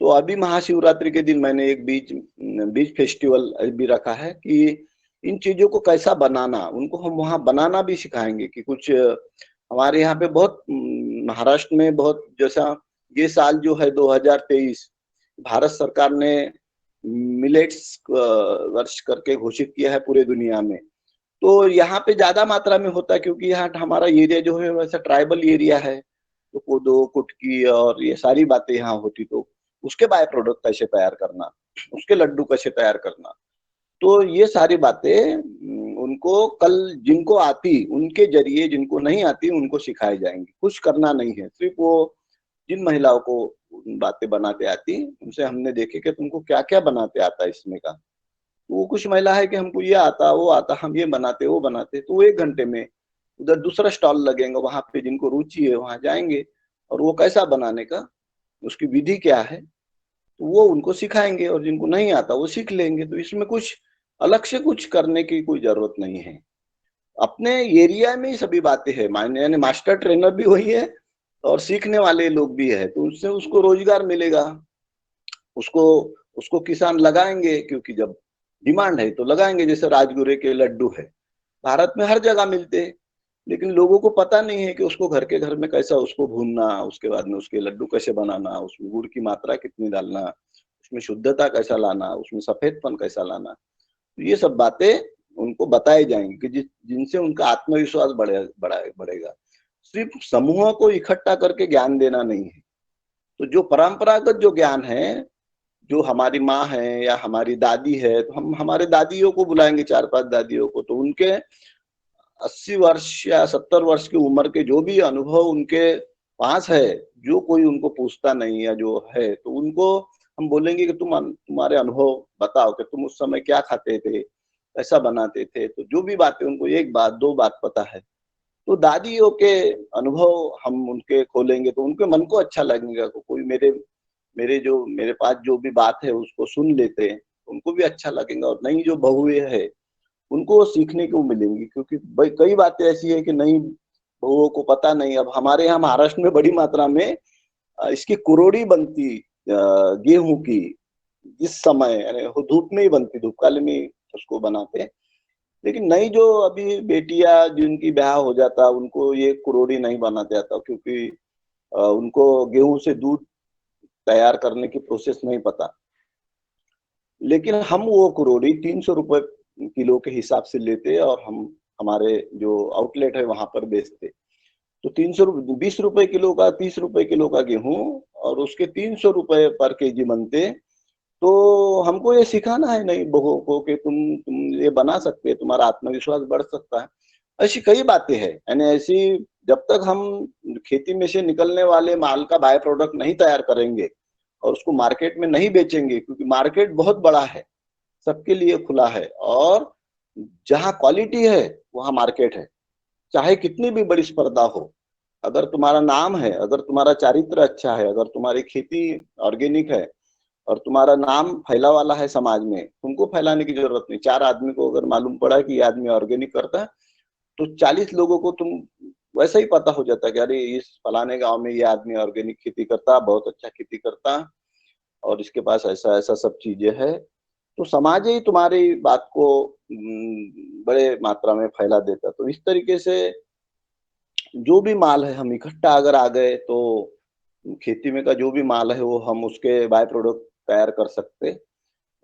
तो अभी महाशिवरात्रि के दिन मैंने एक बीज फेस्टिवल भी रखा है कि इन चीजों को कैसा बनाना, उनको हम वहाँ बनाना भी सिखाएंगे कि कुछ हमारे यहाँ पे बहुत महाराष्ट्र में बहुत, जैसा ये साल जो है 2023 भारत सरकार ने मिलेट्स वर्ष करके घोषित किया है पूरे दुनिया में। तो यहाँ पे ज्यादा मात्रा में होता है क्योंकि यहाँ हमारा एरिया जो है वैसा ट्राइबल एरिया है, तो कोदो कुटकी और ये सारी बातें यहाँ होती। तो उसके बाय प्रोडक्ट कैसे तैयार करना, उसके लड्डू कैसे तैयार करना, तो ये सारी बातें उनको कल जिनको आती उनके जरिए, जिनको नहीं आती उनको सिखाई जाएंगी। कुछ करना नहीं है, सिर्फ वो जिन महिलाओं को बातें बनाते आती उनसे हमने देखे कि तुमको क्या क्या बनाते आता है इसमें का। वो कुछ महिला है कि हमको ये आता वो आता, हम ये बनाते वो बनाते, तो वो 1 घंटे में उधर दूसरा स्टॉल लगेगा, वहां पे जिनको रुचि है वहां जाएंगे और वो कैसा बनाने का, उसकी विधि क्या है, तो वो उनको सिखाएंगे और जिनको नहीं आता वो सीख लेंगे। तो इसमें कुछ अलग से कुछ करने की कोई जरूरत नहीं है, अपने एरिया में ही सभी बातें हैं। यानी मास्टर ट्रेनर भी वही है और सीखने वाले लोग भी है, तो उससे उसको रोजगार मिलेगा, उसको उसको किसान लगाएंगे क्योंकि जब डिमांड है तो लगाएंगे। जैसे राजगुरे के लड्डू है, भारत में हर जगह मिलते हैं लेकिन लोगों को पता नहीं है कि उसको घर के घर में कैसा उसको भूनना, उसके बाद में उसके लड्डू कैसे बनाना, उसमें गुड़ की मात्रा कितनी डालना, उसमें शुद्धता कैसा लाना, उसमें सफेदपन कैसा लाना। तो ये सब बातें उनको बताई जाएंगी कि जिनसे उनका आत्मविश्वास बढ़ेगा। सिर्फ समूहों को इकट्ठा करके ज्ञान देना नहीं है। तो जो परंपरागत जो ज्ञान है, जो हमारी माँ है या हमारी दादी है, तो हम हमारे दादियों को बुलाएंगे, 4-5 दादियों को, तो उनके 80 वर्ष या 70 वर्ष की उम्र के जो भी अनुभव उनके पास है, जो कोई उनको पूछता नहीं या जो है, तो उनको हम बोलेंगे कि तुम्हारे अनुभव बताओ कि तुम उस समय क्या खाते थे, कैसा बनाते थे। तो जो भी बातें उनको 1 बात 2 बात पता है, तो दादियों के अनुभव हम उनके खोलेंगे तो उनके मन को अच्छा लगेगा। कोई मेरे पास जो भी बात है उसको सुन लेते हैं, उनको भी अच्छा लगेगा और नई जो बहुएं है उनको सीखने को मिलेंगी। क्योंकि कई बातें ऐसी है कि नई बहुओं को पता नहीं। अब हमारे यहाँ महाराष्ट्र में बड़ी मात्रा में इसकी कुरोड़ी बनती गेहूं की, इस समय यानी धूप में ही बनती, धूप काले में उसको बनाते। लेकिन नई जो अभी बेटियां जिनकी ब्याह हो जाता उनको ये कुरोड़ी नहीं बनाते आता, क्योंकि उनको गेहूं से दूध तैयार करने की प्रोसेस नहीं पता। लेकिन हम वो कुरोड़ी 300 रुपए किलो के हिसाब से लेते और हम हमारे जो आउटलेट है वहां पर बेचते। तो 20 रुपए किलो का, 30 रुपए किलो का गेहूं और उसके 300 रुपए पर केजी बनते। तो हमको ये सिखाना है नई बहुओं को कि तुम ये बना सकते हैं, तुम्हारा आत्मविश्वास बढ़ सकता है। ऐसी कई बातें हैं, यानी ऐसी जब तक हम खेती में से निकलने वाले माल का बाय प्रोडक्ट नहीं तैयार करेंगे और उसको मार्केट में नहीं बेचेंगे, क्योंकि मार्केट बहुत बड़ा है, सबके लिए खुला है और जहाँ क्वालिटी है वहाँ मार्केट है, चाहे कितनी भी बड़ी स्पर्धा हो। अगर तुम्हारा नाम है, अगर तुम्हारा चारित्र अच्छा है, अगर तुम्हारी खेती ऑर्गेनिक है और तुम्हारा नाम फैला वाला है समाज में, तुमको फैलाने की जरूरत नहीं। 4 आदमी को अगर मालूम पड़ा कि ये आदमी ऑर्गेनिक करता है तो 40 लोगों को तुम वैसे ही पता हो जाता है कि अरे इस फलाने गांव में ये आदमी ऑर्गेनिक खेती करता, बहुत अच्छा खेती करता और इसके पास ऐसा ऐसा सब चीजें है। तो समाज ही तुम्हारी बात को बड़े मात्रा में फैला देता। तो इस तरीके से जो भी माल है हम इकट्ठा अगर आ गए तो खेती में का जो भी माल है वो हम उसके बाय प्रोडक्ट तैयार कर सकते।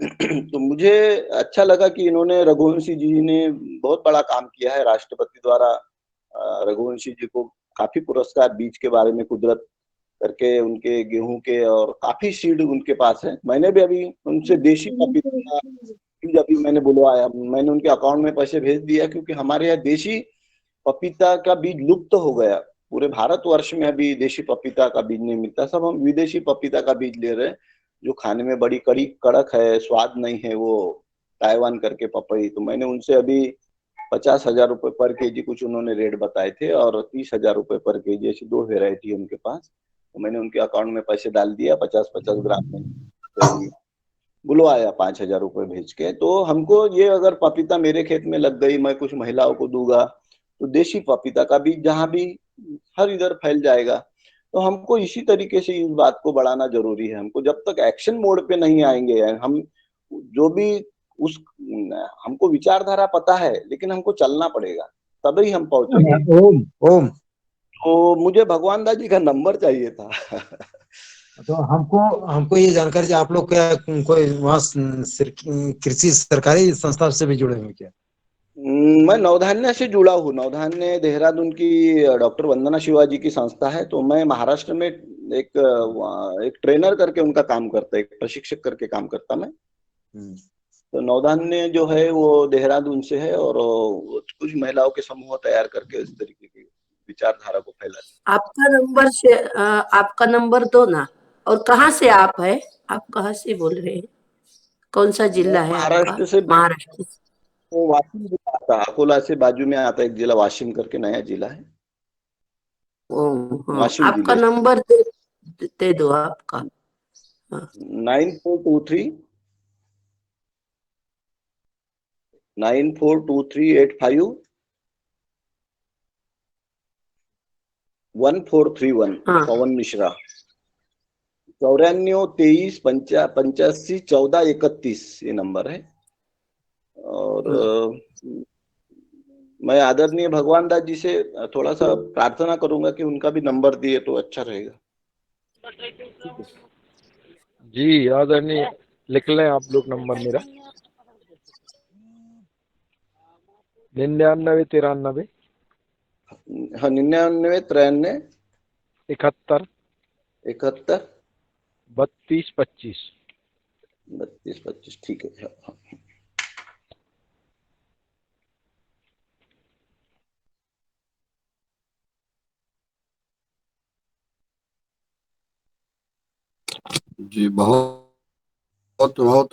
तो मुझे अच्छा लगा कि इन्होंने रघुवंशी जी ने बहुत बड़ा काम किया है राष्ट्रपति द्वारा। रघुवंशी जी को काफी पुरस्कार बीज के बारे में कुदरत करके उनके गेहूं के, और काफी सीड उनके पास है। मैंने भी अभी उनसे देशी पपीता बीज अभी मैंने बुलवाया, मैंने उनके अकाउंट में पैसे भेज दिया, क्योंकि हमारे यहाँ देशी पपीता का बीज लुप्त हो गया। पूरे भारतवर्ष में अभी देशी पपीता का बीज नहीं मिलता, सब हम विदेशी पपीता का बीज ले रहे हैं, जो खाने में बड़ी कड़ी कड़क है, स्वाद नहीं है वो, ताइवान करके पपई। तो मैंने उनसे अभी 50,000 रुपए पर केजी कुछ उन्होंने रेट बताए थे, और 30,000 रुपए पर केजी, ऐसी दो वेरायटी है उनके पास। तो मैंने उनके अकाउंट में पैसे डाल दिया, 50-50 ग्राम में तो अभी बुलवाया 5,000 रुपए भेज के। तो हमको ये, अगर पपीता मेरे खेत में लग गई, मैं कुछ महिलाओं को दूंगा, तो देशी पपीता का बीज जहां भी हर इधर फैल जाएगा। तो हमको इसी तरीके से इस बात को बढ़ाना जरूरी है। हमको जब तक एक्शन मोड पे नहीं आएंगे, हम जो भी उस हमको विचारधारा पता है, लेकिन हमको चलना पड़ेगा, तभी हम पहुंचेंगे। ओम ओम। तो मुझे भगवान दास जी का नंबर चाहिए था। तो हमको हमको ये जानकारी चाहिए, आप लोग क्या कोई वहाँ कृषि सरकारी संस्था से भी जुड़े हुए क्या? मैं नवधान्य से जुड़ा हूँ। नवधान्य देहरादून की डॉक्टर वंदना शिवाजी की संस्था है। तो मैं महाराष्ट्र में एक ट्रेनर करके उनका काम करता है, एक प्रशिक्षक करके काम करता मैं। तो नवधान्य जो है वो देहरादून से है, और वो कुछ महिलाओं के समूह तैयार करके इस तरीके की विचारधारा को फैलाते। आपका नंबर दो ना। और कहाँ से आप है? आप कहाँ से बोल रहे हैं? कौन सा मैं जिला है आपका? महाराष्ट्र से, महाराष्ट्र से। वो वाशिम जिला आता है, अकोला से बाजू में आता है एक जिला, वाशिम करके नया जिला है, हाँ, वाशिम आपका जिले से। नंबर दे दो आपका। हाँ। 9423851431। हाँ। पवन मिश्रा। 9423851431 ये नंबर है। और मैं आदरणीय भगवान दास जी से थोड़ा सा प्रार्थना करूंगा कि उनका भी नंबर दिए तो अच्छा रहेगा। जी आदरणीय, लिख लें आप लोग नंबर मेरा 9993 हाँ, 9993 71 71 32 25। 32 25, ठीक है। हाँ। जी बहुत बहुत बहुत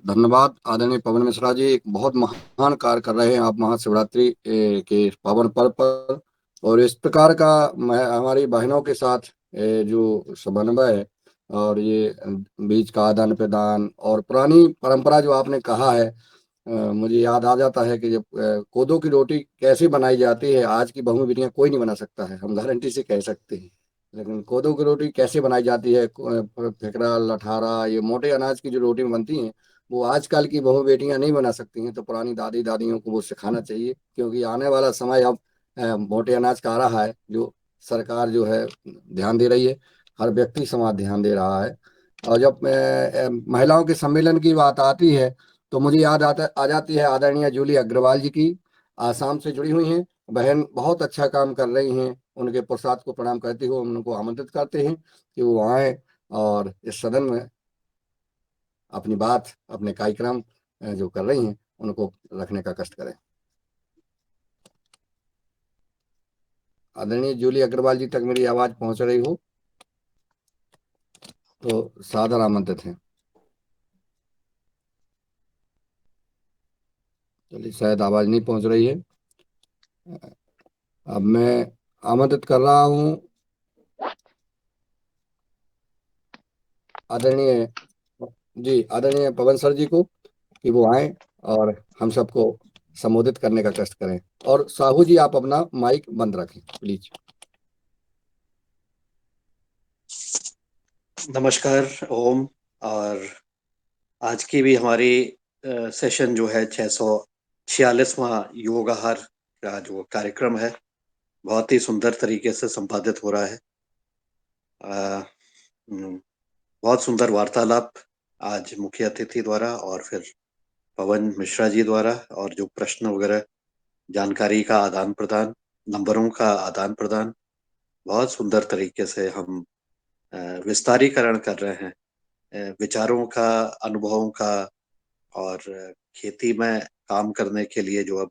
धन्यवाद आदरणीय पवन मिश्रा जी। एक बहुत महान कार्य कर रहे हैं आप महाशिवरात्रि के पावन पर्व पर। और इस प्रकार का हमारी बहनों के साथ जो समन्वय है, और ये बीज का आदान प्रदान और पुरानी परंपरा जो आपने कहा है, मुझे याद आ जाता है कि जब कोदो की रोटी कैसे बनाई जाती है, आज की बहू बेटियां कोई नहीं बना सकता है, हम गारंटी से कह सकते हैं। लेकिन कोदो की रोटी कैसे बनाई जाती है, फेकरा लठारा, ये मोटे अनाज की जो रोटी बनती हैं, वो आजकल की बहू बेटियां नहीं बना सकती हैं। तो पुरानी दादी दादियों को वो सिखाना चाहिए, क्योंकि आने वाला समय अब मोटे अनाज का आ रहा है, जो सरकार जो है ध्यान दे रही है, हर व्यक्ति समाज ध्यान दे रहा है। और जब महिलाओं के सम्मेलन की बात आती है, तो मुझे याद आ जाती है आदरणीय जूली अग्रवाल जी की, आसाम से जुड़ी हुई हैं बहन, बहुत अच्छा काम कर रही हैं। उनके पुरुषार्थ को प्रणाम करते हुए हम उनको आमंत्रित करते हैं कि वो आए और इस सदन में अपनी बात, अपने कार्यक्रम जो कर रही हैं उनको रखने का कष्ट करें। आदरणीय जूली अग्रवाल जी तक मेरी आवाज पहुंच रही हो तो सादर आमंत्रित हैं। चलिए, शायद आवाज नहीं पहुंच रही है। अब मैं आमंत्रित कर रहा हूं आदरणीय पवन सर जी को कि वो आए और हम सबको संबोधित करने का कष्ट करें। और साहू जी, आप अपना माइक बंद रखें प्लीज। नमस्कार, ओम। और आज की भी हमारी सेशन जो है 646वां योग आहार का जो कार्यक्रम है, बहुत ही सुंदर तरीके से संपादित हो रहा है। बहुत सुंदर वार्तालाप आज मुख्य अतिथि द्वारा और फिर पवन मिश्रा जी द्वारा, और जो प्रश्न वगैरह, जानकारी का आदान प्रदान, नंबरों का आदान प्रदान, बहुत सुंदर तरीके से हम विस्तारीकरण कर रहे हैं विचारों का, अनुभवों का, और खेती में काम करने के लिए जो अब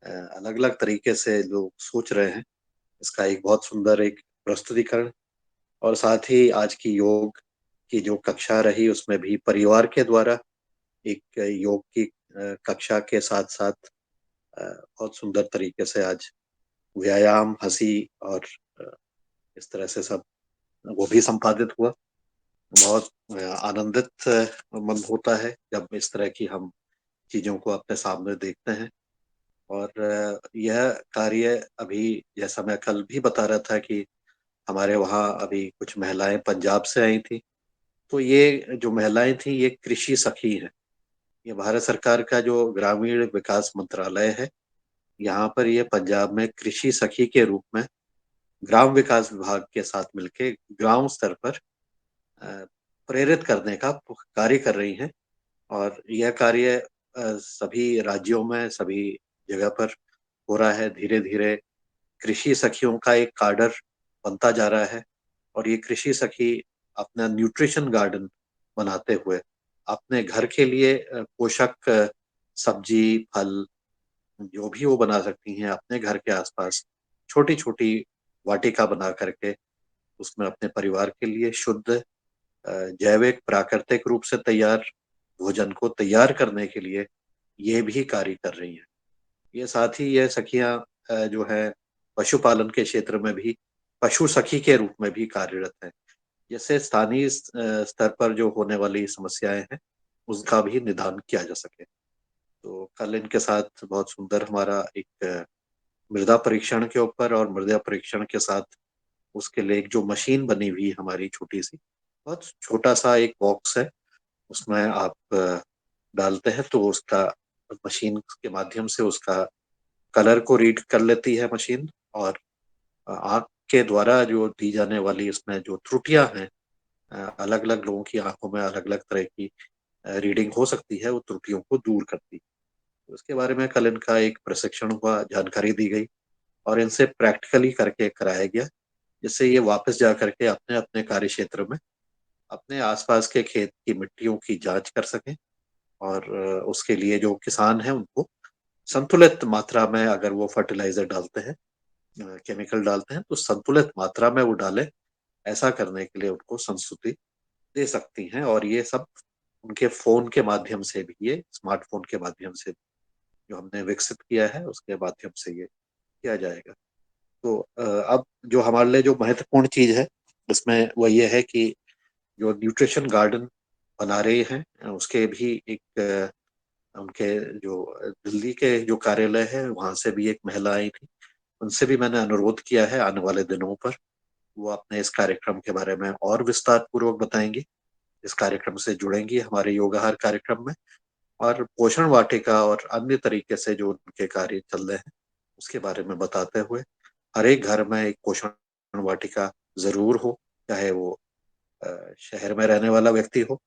अलग अलग तरीके से लोग सोच रहे हैं, इसका एक बहुत सुंदर एक प्रस्तुतिकरण। और साथ ही आज की योग की जो कक्षा रही उसमें भी परिवार के द्वारा एक योग की कक्षा के साथ साथ बहुत सुंदर तरीके से आज व्यायाम, हंसी और इस तरह से सब वो भी संपादित हुआ। बहुत आनंदित मन होता है जब इस तरह की हम चीजों को अपने सामने देखते हैं। और यह कार्य अभी, जैसा मैं कल भी बता रहा था कि हमारे वहाँ अभी कुछ महिलाएं पंजाब से आई थी, तो ये जो महिलाएं थी ये कृषि सखी हैं। ये भारत सरकार का जो ग्रामीण विकास मंत्रालय है, यहाँ पर ये पंजाब में कृषि सखी के रूप में ग्राम विकास विभाग के साथ मिलके ग्राम स्तर पर प्रेरित करने का कार्य कर रही हैं। और यह कार्य सभी राज्यों में, सभी जगह पर हो रहा है। धीरे धीरे कृषि सखियों का एक काडर बनता जा रहा है, और ये कृषि सखी अपना न्यूट्रिशन गार्डन बनाते हुए अपने घर के लिए पोषक सब्जी, फल जो भी वो बना सकती हैं अपने घर के आसपास, छोटी छोटी वाटिका बना करके उसमें अपने परिवार के लिए शुद्ध, जैविक, प्राकृतिक रूप से तैयार भोजन को तैयार करने के लिए ये भी कार्य कर रही हैं। ये साथ ही ये सखियां जो है पशुपालन के क्षेत्र में भी पशु सखी के रूप में भी कार्यरत है, जिससे स्थानीय स्तर पर जो होने वाली समस्याएं हैं उसका भी निदान किया जा सके। तो कल इनके साथ बहुत सुंदर हमारा एक मृदा परीक्षण के ऊपर, और मृदा परीक्षण के साथ उसके लिए एक जो मशीन बनी हुई हमारी छोटी सी, बहुत छोटा सा एक बॉक्स है, उसमें आप डालते हैं तो उसका मशीन के माध्यम से उसका कलर को रीड कर लेती है मशीन, और आंख के द्वारा जो दी जाने वाली इसमें जो त्रुटियां हैं, अलग अलग लोगों की आंखों में अलग अलग तरह की रीडिंग हो सकती है, वो त्रुटियों को दूर करती है। तो इसके बारे में कल इनका एक प्रशिक्षण हुआ, जानकारी दी गई और इनसे प्रैक्टिकली करके कराया गया, जिससे ये वापस जा करके अपने अपने कार्य क्षेत्र में अपने आसपास के खेत की मिट्टियों की जांच कर सकें, और उसके लिए जो किसान हैं उनको संतुलित मात्रा में, अगर वो फर्टिलाइजर डालते हैं, केमिकल डालते हैं, तो संतुलित मात्रा में वो डालें। ऐसा करने के लिए उनको संस्तुति दे सकती हैं, और ये सब उनके फोन के माध्यम से भी, ये स्मार्टफोन के माध्यम से जो हमने विकसित किया है उसके माध्यम से ये किया जाएगा। तो अब जो हमारे लिए जो महत्वपूर्ण चीज है इसमें वो ये है कि जो न्यूट्रिशन गार्डन बना रहे हैं उसके भी एक उनके जो दिल्ली के जो कार्यालय है वहां से भी एक महिला आई थी, उनसे भी मैंने अनुरोध किया है आने वाले दिनों पर वो अपने इस कार्यक्रम के बारे में और विस्तार पूर्वक बताएंगी, इस कार्यक्रम से जुड़ेंगी हमारे योगाहार कार्यक्रम में, और पोषण वाटिका और अन्य तरीके से जो उनके कार्य चल रहे हैं उसके बारे में बताते हुए हर एक घर में एक पोषण वाटिका जरूर हो, चाहे वो शहर में रहने वाला व्यक्ति हो,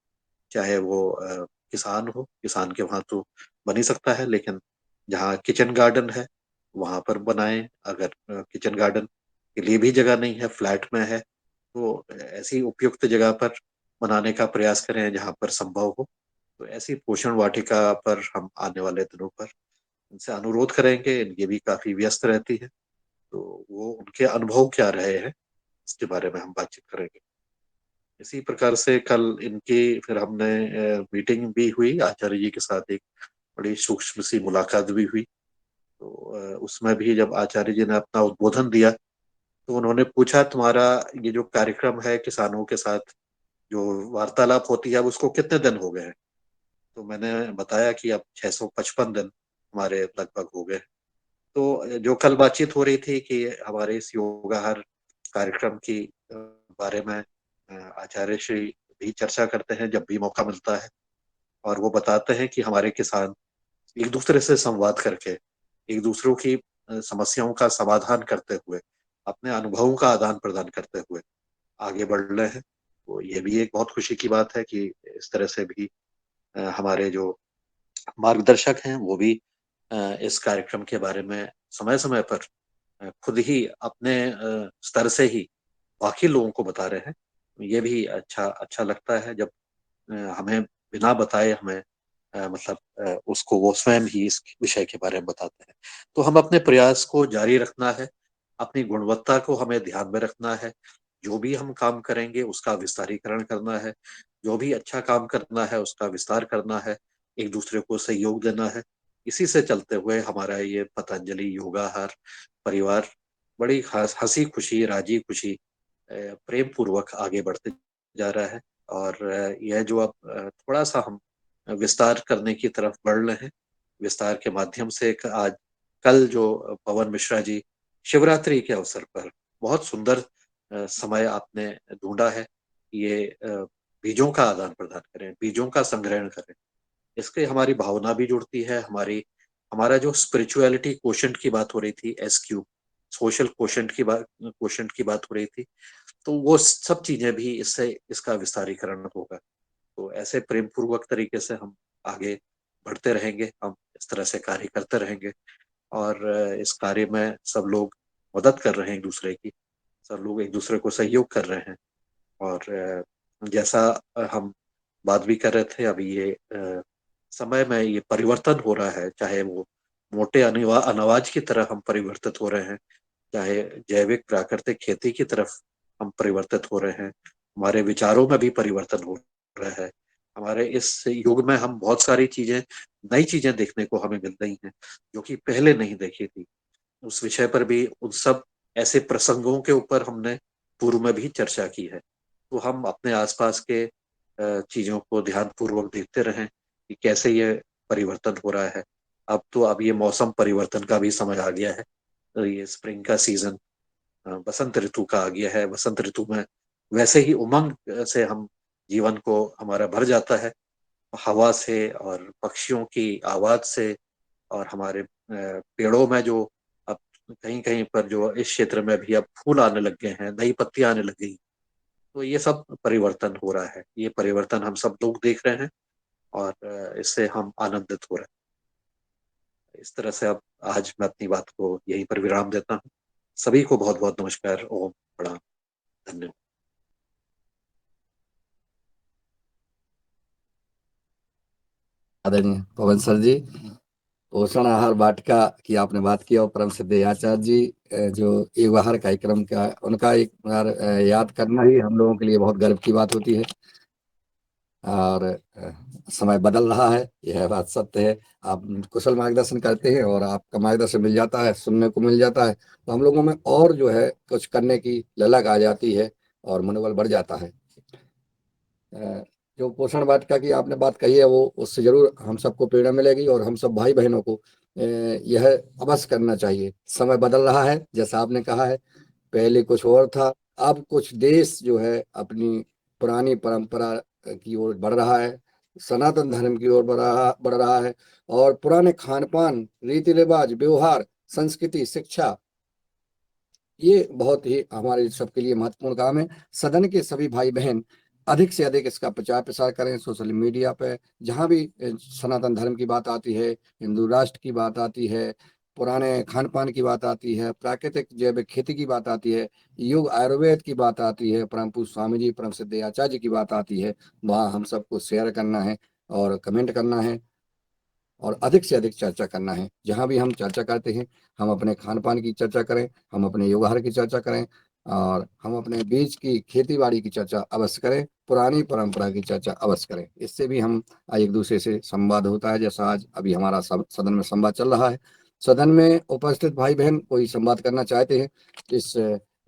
चाहे वो किसान हो, किसान के वहां तो बन ही सकता है, लेकिन जहाँ किचन गार्डन है वहां पर बनाएं। अगर किचन गार्डन के लिए भी जगह नहीं है, फ्लैट में है, तो ऐसी उपयुक्त जगह पर बनाने का प्रयास करें जहाँ पर संभव हो। तो ऐसी पोषण वाटिका पर हम आने वाले दिनों पर इनसे अनुरोध करेंगे, ये भी काफी व्यस्त रहती है, तो वो उनके अनुभव क्या रहे हैं इसके बारे में हम बातचीत करेंगे। इसी प्रकार से कल इनकी फिर हमने मीटिंग भी हुई आचार्य जी के साथ, एक बड़ी सूक्ष्म सी मुलाकात भी हुई। तो उसमें भी जब आचार्य जी ने अपना उद्बोधन दिया तो उन्होंने पूछा, तुम्हारा ये जो कार्यक्रम है किसानों के साथ जो वार्तालाप होती है अब उसको कितने दिन हो गए हैं? तो मैंने बताया कि अब 655 दिन हमारे लगभग हो गए। तो जो कल बातचीत हो रही थी कि हमारे इस योगाहार कार्यक्रम की बारे में आचार्य श्री भी चर्चा करते हैं जब भी मौका मिलता है, और वो बताते हैं कि हमारे किसान एक दूसरे से संवाद करके एक दूसरों की समस्याओं का समाधान करते हुए अपने अनुभवों का आदान प्रदान करते हुए आगे बढ़ रहे हैं। तो ये भी एक बहुत खुशी की बात है कि इस तरह से भी हमारे जो मार्गदर्शक हैं वो भी इस कार्यक्रम के बारे में समय समय पर खुद ही अपने स्तर से ही बाकी लोगों को बता रहे हैं। ये भी अच्छा लगता है जब हमें बिना बताए हमें उसको वो स्वयं ही इस विषय के बारे में बताते हैं। तो हम अपने प्रयास को जारी रखना है, अपनी गुणवत्ता को हमें ध्यान में रखना है। जो भी हम काम करेंगे उसका विस्तारीकरण करना है, जो भी अच्छा काम करना है उसका विस्तार करना है, एक दूसरे को सहयोग देना है। इसी से चलते हुए हमारा ये पतंजलि योगाहार परिवार बड़ी हंसी खुशी राजी खुशी प्रेम पूर्वक आगे बढ़ते जा रहा है। और यह जो अब थोड़ा सा हम विस्तार करने की तरफ बढ़ रहे हैं, विस्तार के माध्यम से आज कल जो पवन मिश्रा जी शिवरात्रि के अवसर पर बहुत सुंदर समय आपने ढूंढा है। ये बीजों का आदान प्रदान करें, बीजों का संग्रहण करें, इसके हमारी भावना भी जुड़ती है। हमारा जो स्पिरिचुअलिटी कोशेंट की बात हो रही थी, SQ सोशल कोशेंट की बात हो रही थी, तो वो सब चीजें भी इससे इसका विस्तारीकरण होगा। तो ऐसे प्रेम पूर्वक तरीके से हम आगे बढ़ते रहेंगे, हम इस तरह से कार्य करते रहेंगे। और इस कार्य में सब लोग मदद कर रहे हैं एक दूसरे की, सब लोग एक दूसरे को सहयोग कर रहे हैं। और जैसा हम बात भी कर रहे थे अभी, ये समय में ये परिवर्तन हो रहा है, चाहे वो मोटे अनाज की तरह हम परिवर्तित हो रहे हैं, चाहे जैविक प्राकृतिक खेती की तरफ हम परिवर्तित हो रहे हैं, हमारे विचारों में भी परिवर्तन हो रहा है। हमारे इस युग में हम बहुत सारी चीजें, नई चीजें देखने को हमें मिल रही हैं जो कि पहले नहीं देखी थी। उस विषय पर भी उन सब ऐसे प्रसंगों के ऊपर हमने पूर्व में भी चर्चा की है। तो हम अपने आसपास के चीजों को ध्यान पूर्वक देखते रहें कि कैसे ये परिवर्तन हो रहा है। अब ये मौसम परिवर्तन का भी समय आ गया है। तो ये स्प्रिंग का सीजन, बसंत ऋतु का आ गया है। बसंत ऋतु में वैसे ही उमंग से हम जीवन को हमारा भर जाता है, हवा से और पक्षियों की आवाज से, और हमारे पेड़ों में जो अब कहीं कहीं पर जो इस क्षेत्र में भी अब फूल आने लग गए हैं, नई पत्तियां आने लग गई। तो ये सब परिवर्तन हो रहा है, ये परिवर्तन हम सब लोग देख रहे हैं और इससे हम आनंदित हो रहे हैं। इस तरह से अब आज मैं अपनी बात को यहीं पर विराम देता हूँ। सभी को बहुत बहुत नमस्कार, ओम प्रणाम, धन्यवाद। आदरणीय पवन सर जी, पोषण आहार वाटिका की आपने बात की, और परम सिद्ध आचार्य जी जो युवाहार कार्यक्रम का उनका एक बार याद करना ही हम लोगों के लिए बहुत गर्व की बात होती है। और समय बदल रहा है, यह बात सत्य है। आप कुशल मार्गदर्शन करते हैं और आपका मार्गदर्शन मिल जाता है, सुनने को मिल जाता है, तो हम लोगों में और जो है कुछ करने की ललक आ जाती है और मनोबल बढ़ जाता है। जो पोषण वाटिका की आपने बात कही है, वो उससे जरूर हम सबको प्रेरणा मिलेगी और हम सब भाई बहनों को यह अवश्य करना चाहिए। समय बदल रहा है, जैसा आपने कहा है, पहले कुछ और था, अब कुछ देश जो है अपनी पुरानी परंपरा की ओर बढ़ रहा है, सनातन धर्म की ओर बढ़ रहा है, और पुराने खान पान, रीति रिवाज, व्यवहार, संस्कृति, शिक्षा, ये बहुत ही हमारे सबके लिए महत्वपूर्ण काम है। सदन के सभी भाई बहन अधिक से अधिक इसका प्रचार प्रसार करें सोशल मीडिया पे, जहां भी सनातन धर्म की बात आती है, हिंदू राष्ट्र की बात आती है, पुराने खान पान की बात आती है, प्राकृतिक जैविक खेती की बात आती है, योग आयुर्वेद की बात आती है, परम पूज्य स्वामी जी परम सिद्ध आचार्य जी की बात आती है, वहाँ हम सबको शेयर करना है और कमेंट करना है और अधिक से अधिक चर्चा करना है। जहां भी हम चर्चा करते हैं, हम अपने खान पान की चर्चा करें, हम अपने योगाहार की चर्चा करें, और हम अपने बीज की खेती बाड़ी की चर्चा अवश्य करें, पुरानी परंपरा की चर्चा अवश्य करें। इससे भी हम एक दूसरे से संवाद होता है, जैसा आज अभी हमारा सदन में संवाद चल रहा है। सदन में उपस्थित भाई बहन कोई संवाद करना चाहते हैं इस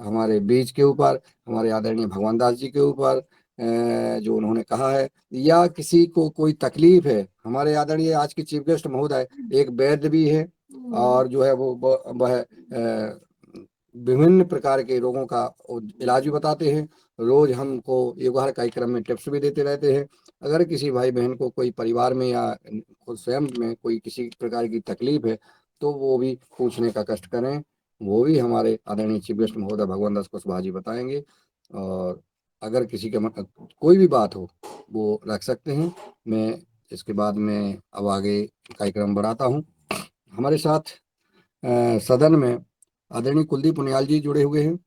हमारे बीज के ऊपर, हमारे आदरणीय भगवान दास जी के ऊपर, जो उन्होंने कहा है, या किसी को कोई तकलीफ है, हमारे आदरणीय आज के चीफ गेस्ट महोदय एक वैद्य भी है, और जो है वह विभिन्न प्रकार के रोगों का इलाज भी बताते हैं। रोज हमको योगाहार कार्यक्रम में टिप्स भी देते रहते हैं। अगर किसी भाई बहन को कोई परिवार में या खुद स्वयं में कोई किसी प्रकार की तकलीफ है, तो वो भी पूछने का कष्ट करें, वो भी हमारे आदरणीय चीफ गेस्ट महोदय भगवान दास कुशवाहा जी बताएंगे। और अगर किसी के कोई भी बात हो वो रख सकते हैं। मैं इसके बाद में अब आगे कार्यक्रम बढ़ाता हूँ। हमारे साथ सदन में आदरणीय कुलदीप पुनियाल जी जुड़े हुए हैं।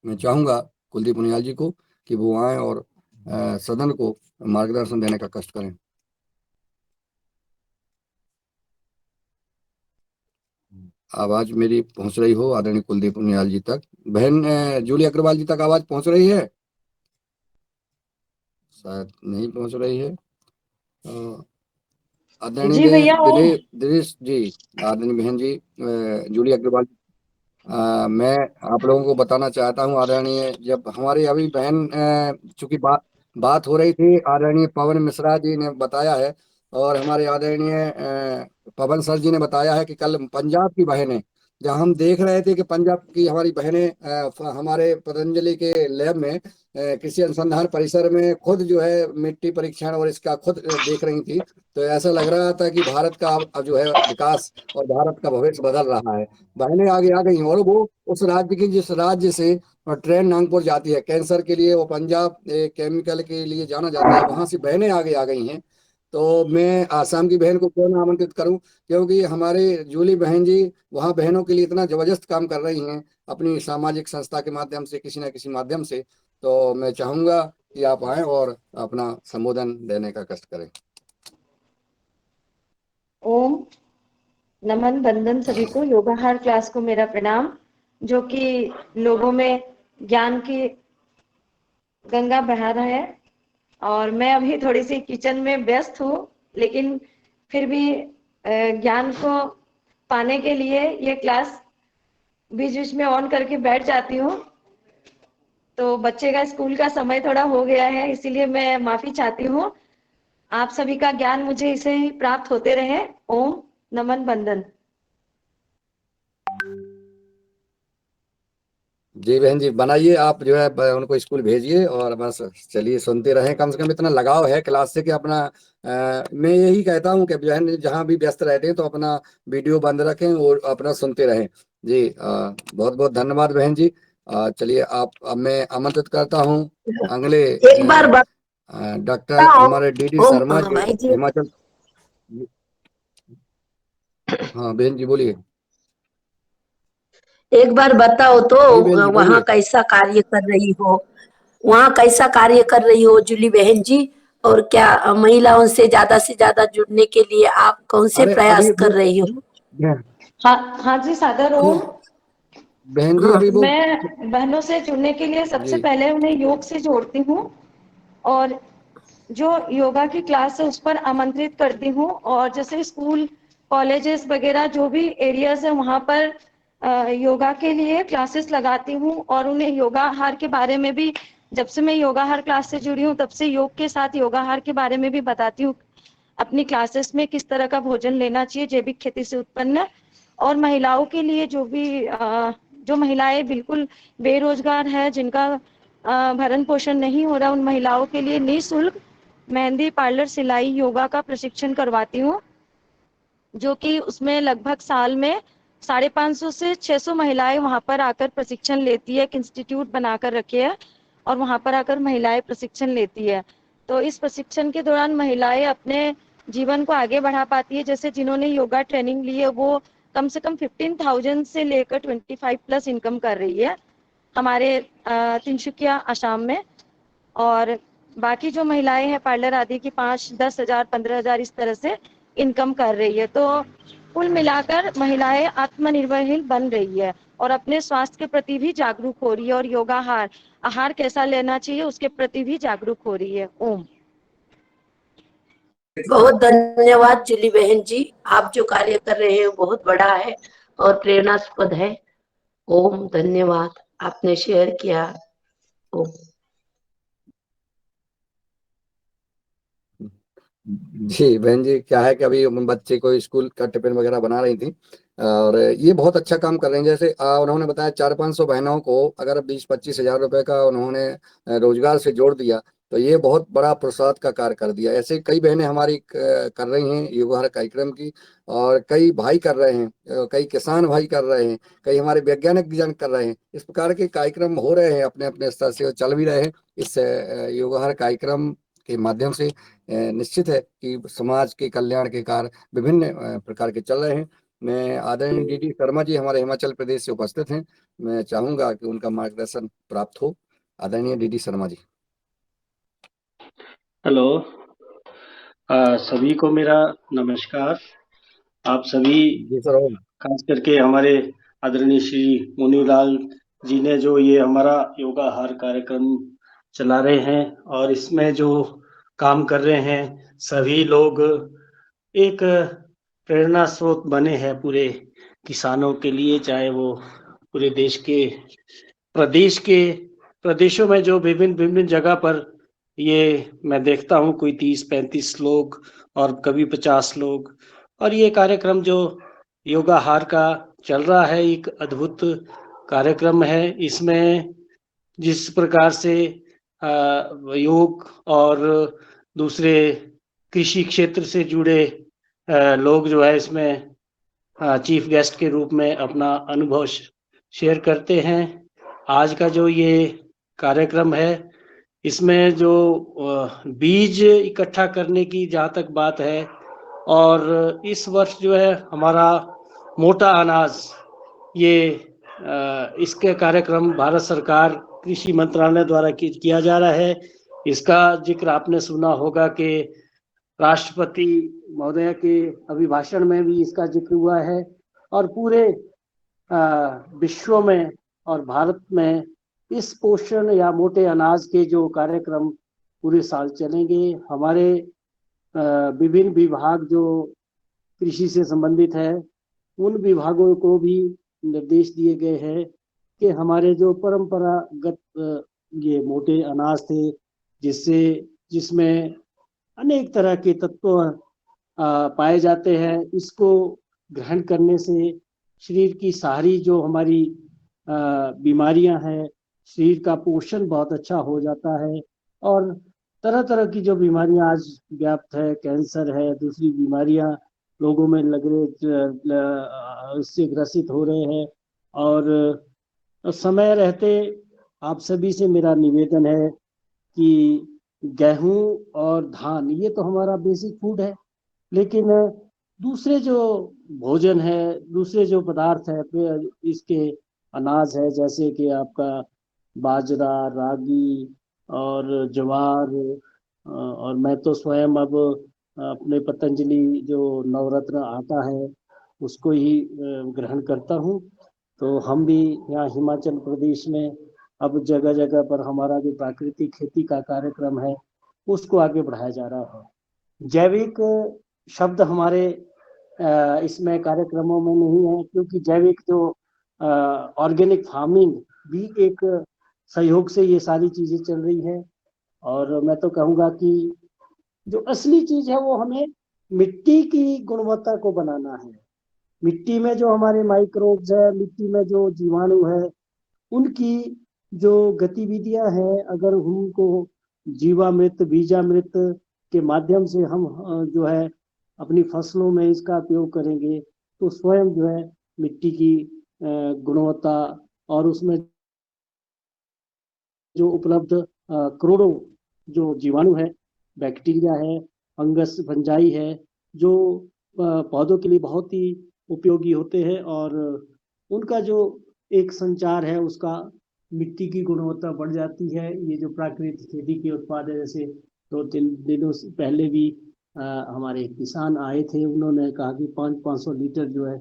मैं चाहूंगा कुलदीप पुनियाल जी को कि वो आए और सदन को मार्गदर्शन देने का कष्ट करें। आवाज मेरी पहुंच रही हो आदरणीय कुलदीप पुनियाल जी तक? बहन जूली अग्रवाल जी तक आवाज पहुंच रही है? शायद नहीं पहुंच रही है। आदरणीय जी भैया, दिनेश जी, आदरणीय बहन जी जूली अग्रवाल, मैं आप लोगों को बताना चाहता हूँ आदरणीय, जब हमारी अभी बहन चूंकि बात हो रही थी, आदरणीय पवन मिश्रा जी ने बताया है और हमारे आदरणीय पवन सर जी ने बताया है कि कल पंजाब की बहनें, जब हम देख रहे थे कि पंजाब की हमारी बहनें हमारे पतंजलि के लैब में कृषि अनुसंधान परिसर में खुद जो है मिट्टी परीक्षण और इसका खुद देख रही थी, तो ऐसा लग रहा था कि भारत का अब जो है विकास और भारत का भविष्य बदल रहा है। बहनें आगे आ गई हैं और वो उस राज्य की, जिस राज्य से ट्रेन नागपुर जाती है कैंसर के लिए, वो पंजाब केमिकल के लिए जाना जाता है, वहां से बहनें आगे आ गई हैं। तो मैं आसाम की बहन को क्यों ना आमंत्रित करूं, क्योंकि हमारे जूली बहन जी वहां बहनों के लिए इतना जबरदस्त काम कर रही हैं अपनी सामाजिक संस्था के माध्यम से, किसी न किसी माध्यम से। तो मैं चाहूंगा कि आप आए और अपना संबोधन देने का कष्ट करें। ओम नमन बंदन सभी को, योगाहार क्लास को मेरा प्रणाम, जो कि लोगों में ज्ञान की गंगा बहा रहा है। और मैं अभी थोड़ी सी किचन में व्यस्त हूँ, लेकिन फिर भी ज्ञान को पाने के लिए ये क्लास बीच बीच में ऑन करके बैठ जाती हूँ। तो बच्चे का स्कूल का समय थोड़ा हो गया है, इसीलिए मैं माफी चाहती हूँ। आप सभी का ज्ञान मुझे इसे ही प्राप्त होते रहे। ओम नमन बंदन। जी बहन जी, बनाइए आप जो है उनको स्कूल भेजिए और बस चलिए सुनते रहें। कम से कम इतना लगाव है क्लास से कि अपना मैं यही कहता हूँ कि बहन जहाँ भी व्यस्त रहते हैं तो अपना वीडियो बंद रखें और अपना सुनते रहें। जी बहुत बहुत धन्यवाद बहन जी। चलिए आप, अब मैं आमंत्रित करता हूँ अगले एक बार डॉक्टर बताओ। हमारे डीडी ओम शर्मा जी, भाई जी, हिमाचल। हाँ बहन जी बोलिए। एक बार बताओ तो जी बहन जी वहाँ बोलिए। कैसा कार्य कर रही हो, वहाँ कैसा कार्य कर रही हो जूली बहन जी? और क्या महिलाओं से ज्यादा जुड़ने के लिए आप कौन से अरे अभी प्रयास कर वो रही हो? हाँ हाँ जी, सादर अरे ओम। बहन जी हाँ, अभी वो मैं बहनों से जुड़ने के लिए सबसे जी पहले उन्हें योग से जोड़ती हूँ और जो योगा की क्लास है उस पर आमंत्रित करती हूँ। और जैसे स्कूल कॉलेजेस वगैरह जो भी एरियाज है वहाँ पर योगा के लिए क्लासेस लगाती हूँ और उन्हें योगाहार के बारे में भी, जब से मैं योगाहार क्लास से जुड़ी हूँ तब से योग के साथ योगाहार के बारे में भी बताती हूँ। अपनी क्लासेस में किस तरह का भोजन लेना चाहिए जैविक खेती से उत्पन्न, और महिलाओं के लिए जो भी जो महिलाएं बिल्कुल बेरोजगार है, जिनका भरण पोषण नहीं हो रहा, उन महिलाओं के लिए निःशुल्क मेहंदी पार्लर सिलाई योगा का प्रशिक्षण करवाती हूँ, जो कि उसमें लगभग साल में 550 से 600 महिलाएं वहां पर आकर प्रशिक्षण लेती है। एक इंस्टीट्यूट बनाकर रखे है और वहां पर आकर महिलाएं प्रशिक्षण लेती है। तो इस प्रशिक्षण के दौरान महिलाएं अपने जीवन को आगे बढ़ा पाती है। जैसे जिन्होंने योगा ट्रेनिंग ली है वो कम से कम 15,000 से लेकर 25 प्लस इनकम कर रही है हमारे तिनसुकिया आसाम में। और बाकी जो महिलाएं हैं पार्लर आदि की 5-10 हजार 15,000 इस तरह से इनकम कर रही है। तो कुल मिलाकर महिलाएं आत्मनिर्भरशील बन रही है और अपने स्वास्थ्य के प्रति भी जागरूक हो रही है और योगाहार आहार कैसा लेना चाहिए उसके प्रति भी जागरूक हो रही है। ओम। बहुत धन्यवाद जूली बहन जी, आप जो कार्य कर रहे हैं बहुत बड़ा है और प्रेरणास्पद है। ओम धन्यवाद, आपने शेयर किया। ओम। जी बहन जी, क्या है कि अभी बच्चे को स्कूल का टिफिन वगैरह बना रही थी और ये बहुत अच्छा काम कर रहे हैं। जैसे उन्होंने बताया 400-500 बहनों को अगर 20-25 हजार रुपए का उन्होंने रोजगार से जोड़ दिया तो ये बहुत बड़ा प्रसाद का कार्य कर दिया। ऐसे कई बहनें हमारी कर रही हैं योगहर कार्यक्रम की, और कई भाई कर रहे हैं, कई किसान भाई कर रहे हैं, कई हमारे वैज्ञानिक जन कर रहे हैं। इस प्रकार के कार्यक्रम हो रहे हैं अपने अपने स्तर से, और चल भी रहे हैं। इस योगहर कार्यक्रम के माध्यम से निश्चित है कि समाज के कल्याण के कार्य विभिन्न प्रकार के चल रहे हैं। मैं आदरणीय डीडी शर्मा जी हमारे हिमाचल प्रदेश से उपस्थित हैं, मैं चाहूंगा कि उनका मार्गदर्शन प्राप्त हो। आदरणीय डीडी शर्मा जी। हेलो, सभी को मेरा नमस्कार। आप सभी, जी सर। खास करके हमारे आदरणीय श्री मुनीलाल जी ने जो ये हमारा योगाहार कार्यक्रम चला रहे हैं, और इसमें जो काम कर रहे हैं सभी लोग एक प्रेरणा स्रोत बने हैं पूरे किसानों के लिए, चाहे वो पूरे देश के प्रदेशों में जो विभिन्न विभिन्न जगह पर ये मैं देखता हूँ कोई 30-35 लोग और कभी 50 लोग, और ये कार्यक्रम जो योगाहार का चल रहा है एक अद्भुत कार्यक्रम है। इसमें जिस प्रकार से योग और दूसरे कृषि क्षेत्र से जुड़े लोग जो है इसमें चीफ गेस्ट के रूप में अपना अनुभव शेयर करते हैं। आज का जो ये कार्यक्रम है इसमें जो बीज इकट्ठा करने की जहाँ तक बात है, और इस वर्ष जो है हमारा मोटा अनाज ये इसके कार्यक्रम भारत सरकार कृषि मंत्रालय द्वारा किया जा रहा है। इसका जिक्र आपने सुना होगा कि राष्ट्रपति महोदय के अभिभाषण में भी इसका जिक्र हुआ है, और पूरे विश्व में और भारत में इस पोषण या मोटे अनाज के जो कार्यक्रम पूरे साल चलेंगे। हमारे विभिन्न विभाग जो कृषि से संबंधित है उन विभागों को भी निर्देश दिए गए हैं कि हमारे जो परंपरागत ये मोटे अनाज थे जिसमें अनेक तरह के तत्व पाए जाते हैं, इसको ग्रहण करने से शरीर की सारी जो हमारी बीमारियां हैं, शरीर का पोषण बहुत अच्छा हो जाता है, और तरह तरह की जो बीमारियां आज व्याप्त है, कैंसर है, दूसरी बीमारियां लोगों में लग रहे इससे ग्रसित हो रहे हैं। और समय रहते आप सभी से मेरा निवेदन है कि गेहूं और धान ये तो हमारा बेसिक फूड है, लेकिन दूसरे जो भोजन है, दूसरे जो पदार्थ है इसके अनाज है, जैसे कि आपका बाजरा, रागी और ज्वार, और मैं तो स्वयं अब अपने पतंजलि जो नवरत्न आटा है उसको ही ग्रहण करता हूँ। तो हम भी यहाँ हिमाचल प्रदेश में अब जगह जगह पर हमारा जो प्राकृतिक खेती का कार्यक्रम है उसको आगे बढ़ाया जा रहा है। जैविक शब्द हमारे इसमें कार्यक्रमों में नहीं है, क्योंकि जैविक जो ऑर्गेनिक फार्मिंग भी एक सहयोग से ये सारी चीजें चल रही है। और मैं तो कहूँगा कि जो असली चीज है वो हमें मिट्टी की गुणवत्ता को बनाना है। मिट्टी में जो हमारे माइक्रोब्स है, मिट्टी में जो जीवाणु है, उनकी जो गतिविधियां हैं, अगर उनको जीवामृत, बीजामृत के माध्यम से हम जो है अपनी फसलों में इसका उपयोग करेंगे तो स्वयं जो है मिट्टी की गुणवत्ता और उसमें जो उपलब्ध करोड़ों जो जीवाणु है, बैक्टीरिया है, फंगस, फंजाई है, जो पौधों के लिए बहुत ही उपयोगी होते हैं, और उनका जो एक संचार है उसका मिट्टी की गुणवत्ता बढ़ जाती है। ये जो प्राकृतिक खेती के उत्पाद है, जैसे 2-3 दिनों से पहले भी हमारे किसान आए थे, उन्होंने कहा कि 500 लीटर जो है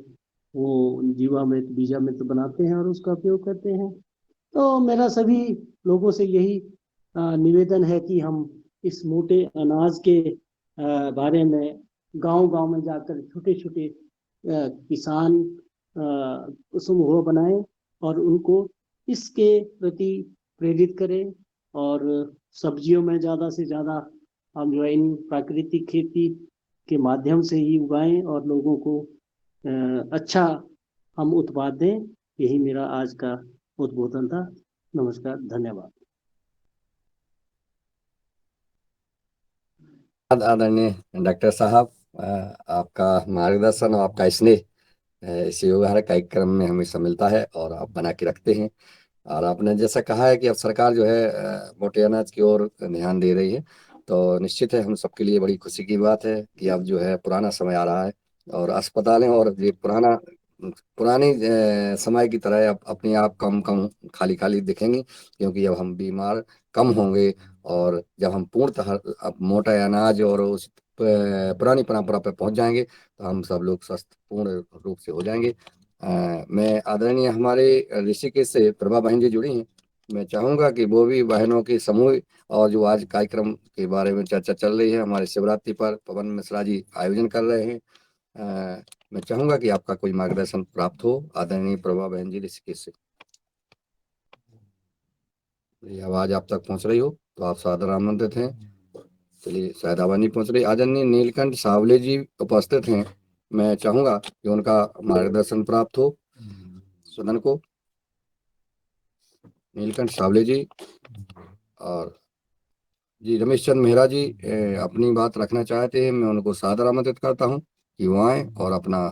वो जीवामृत, बीजामृत बनाते हैं और उसका उपयोग करते हैं। तो मेरा सभी लोगों से यही निवेदन है कि हम इस मोटे अनाज के बारे में गांव-गांव में जाकर छोटे छोटे किसान समूह बनाएं और उनको इसके प्रति प्रेरित करें, और सब्जियों में ज़्यादा से ज़्यादा हम जो है इन प्राकृतिक खेती के माध्यम से ही उगाएं और लोगों को अच्छा हम उत्पाद दें। यही मेरा आज का उद्बोधन था। नमस्कार, धन्यवाद। आदरणीय डॉक्टर साहब, आपका मार्गदर्शन और आपका स्नेह इस योगाहार कार्यक्रम में हमेशा मिलता है और आप बना के रखते हैं। और आपने जैसा कहा है कि अब सरकार जो है मोटे अनाज की ओर ध्यान दे रही है, तो निश्चित है हम सबके लिए बड़ी खुशी की बात है कि अब जो है पुराना समय आ रहा है और अस्पतालें और ये पुरानी समय की तरह अब अपने आप कम कम खाली खाली दिखेंगी, क्योंकि अब हम बीमार कम होंगे और जब हम पूर्णतः अब मोटा अनाज और उस पुरानी परंपरा पर पहुंच जाएंगे तो हम सब लोग स्वस्थ पूर्ण रूप से हो जाएंगे। मैं आदरणीय हमारे ऋषिकेश से प्रभा बहन जी जुड़ी हैं, मैं चाहूंगा कि वो भी बहनों के समूह और जो आज कार्यक्रम के बारे में चर्चा चल रही है हमारे शिवरात्रि पर पवन मिश्रा जी आयोजन कर रहे हैं, मैं चाहूंगा कि आपका कोई मार्गदर्शन प्राप्त हो। आदरणीय प्रभा बहन जी ऋषिकेश से ये आवाज आप तक पहुंच रही हो तो आप सादर आमंत्रित हैं। चलिए शायद आवाज नहीं पहुंच रही। आदरणीय नीलकंठ सावले जी उपस्थित हैं, मैं चाहूंगा कि उनका मार्गदर्शन प्राप्त हो सदन को। नीलकंठ सावले जी और जी रमेश चंद मेहरा जी अपनी बात रखना चाहते हैं, मैं उनको सादर आमंत्रित करता हूं कि वो आए और अपना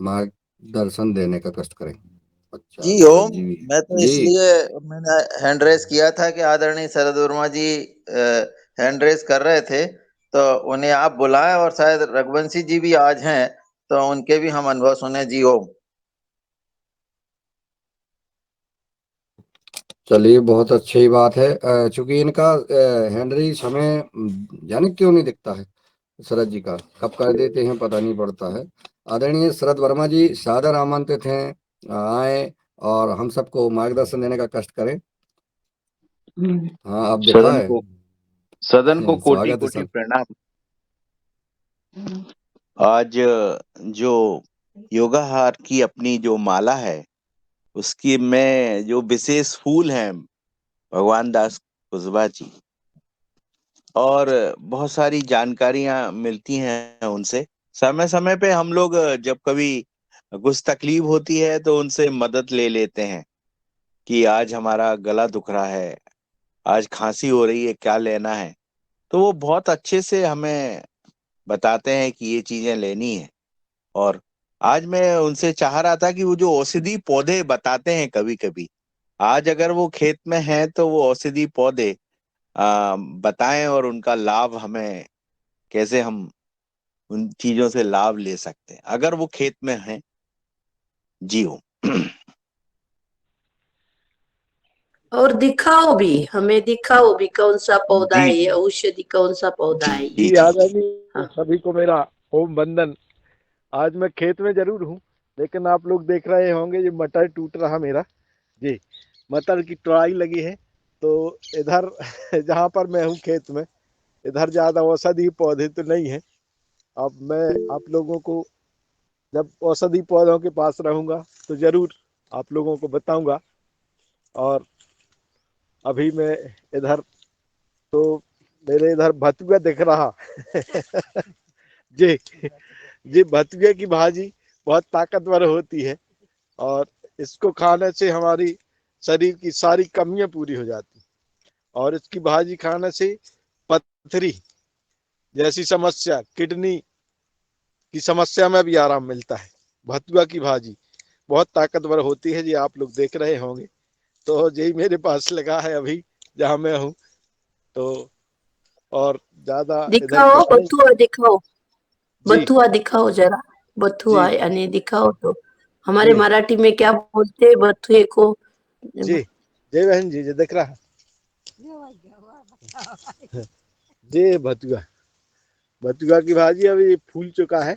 मार्गदर्शन देने का कष्ट करें। अच्छा जी ओम, जी मैं तो जी इसलिए मैंने हैंड रेस किया था कि आदरणीय शरद वर्मा जी हैंड रेस कर रहे थे, तो उन्हें आप बुलाएं और शायद रघुवंशी जी भी आज हैं तो उनके भी हम अनुभव सुने। जी ओम। चलिए बहुत अच्छी बात है। चूंकि इनका हैंनरी समय जाने क्यों नहीं दिखता है, शरद जी का कब कर देते हैं पता नहीं पड़ता है। आदरणीय शरद वर्मा जी सादर आमंत्रित हैं, आए और हम सबको मार्गदर्शन देने का कष्ट करें। हाँ अब दिखा है। सदन को कोटि स्वागत है कोटि सर। प्रणाम। आज जो योगाहार की अपनी जो माला है उसकी में जो विशेष फूल हैं भगवान दास कुशवाहा जी, और बहुत सारी जानकारियां मिलती हैं उनसे। समय समय पे हम लोग जब कभी कुछ तकलीफ होती है तो उनसे मदद ले लेते हैं कि आज हमारा गला दुख रहा है, आज खांसी हो रही है, क्या लेना है। तो वो बहुत अच्छे से हमें बताते हैं कि ये चीजें लेनी है। और आज मैं उनसे चाह रहा था कि वो जो औषधि पौधे बताते हैं कभी कभी, आज अगर वो खेत में हैं तो वो औषधि पौधे बताएं और उनका लाभ हमें, कैसे हम उन चीजों से लाभ ले सकते हैं अगर वो खेत में हैं। जी हो। और दिखाओ भी, हमें दिखाओ भी कौन सा पौधा है जी ये, औषधि कौन सा पौधा है ये। जी जी जी। आदरणीय हाँ। सभी को मेरा ओम वंदन। आज मैं खेत में जरूर हूँ, लेकिन आप लोग देख रहे होंगे ये मटर टूट रहा मेरा। जी मटर की टोड़ाई लगी है, तो इधर जहाँ पर मैं हूँ खेत में, इधर ज़्यादा औषधि पौधे तो नहीं है। अब मैं आप लोगों को जब औषधि पौधों के पास रहूँगा तो ज़रूर आप लोगों को बताऊँगा। और अभी मैं इधर तो मेरे इधर भतुआ दिख रहा जी जी भतुए की भाजी बहुत ताकतवर होती है और इसको खाने से हमारी शरीर की सारी कमियां पूरी हो जाती। और इसकी भाजी खाने से पथरी जैसी समस्या, किडनी की समस्या में भी आराम मिलता है। भतुआ की भाजी बहुत ताकतवर होती है, जी आप लोग देख रहे होंगे। तो यही मेरे पास लगा है अभी जहाँ मैं हूँ। तो और ज्यादा इधर दिखाओ कुछ नहीं। बथुआ, दिखाओ जी बथुआ, दिखाओ जरा बथुआ जी यानी दिखाओ तो। हमारे जी मराठी में क्या बोलते हैं बथुए को? जी जय बहन जी, जी दिख रहा है जी भतुआ। भतुआ की भाजी अभी फूल चुका है,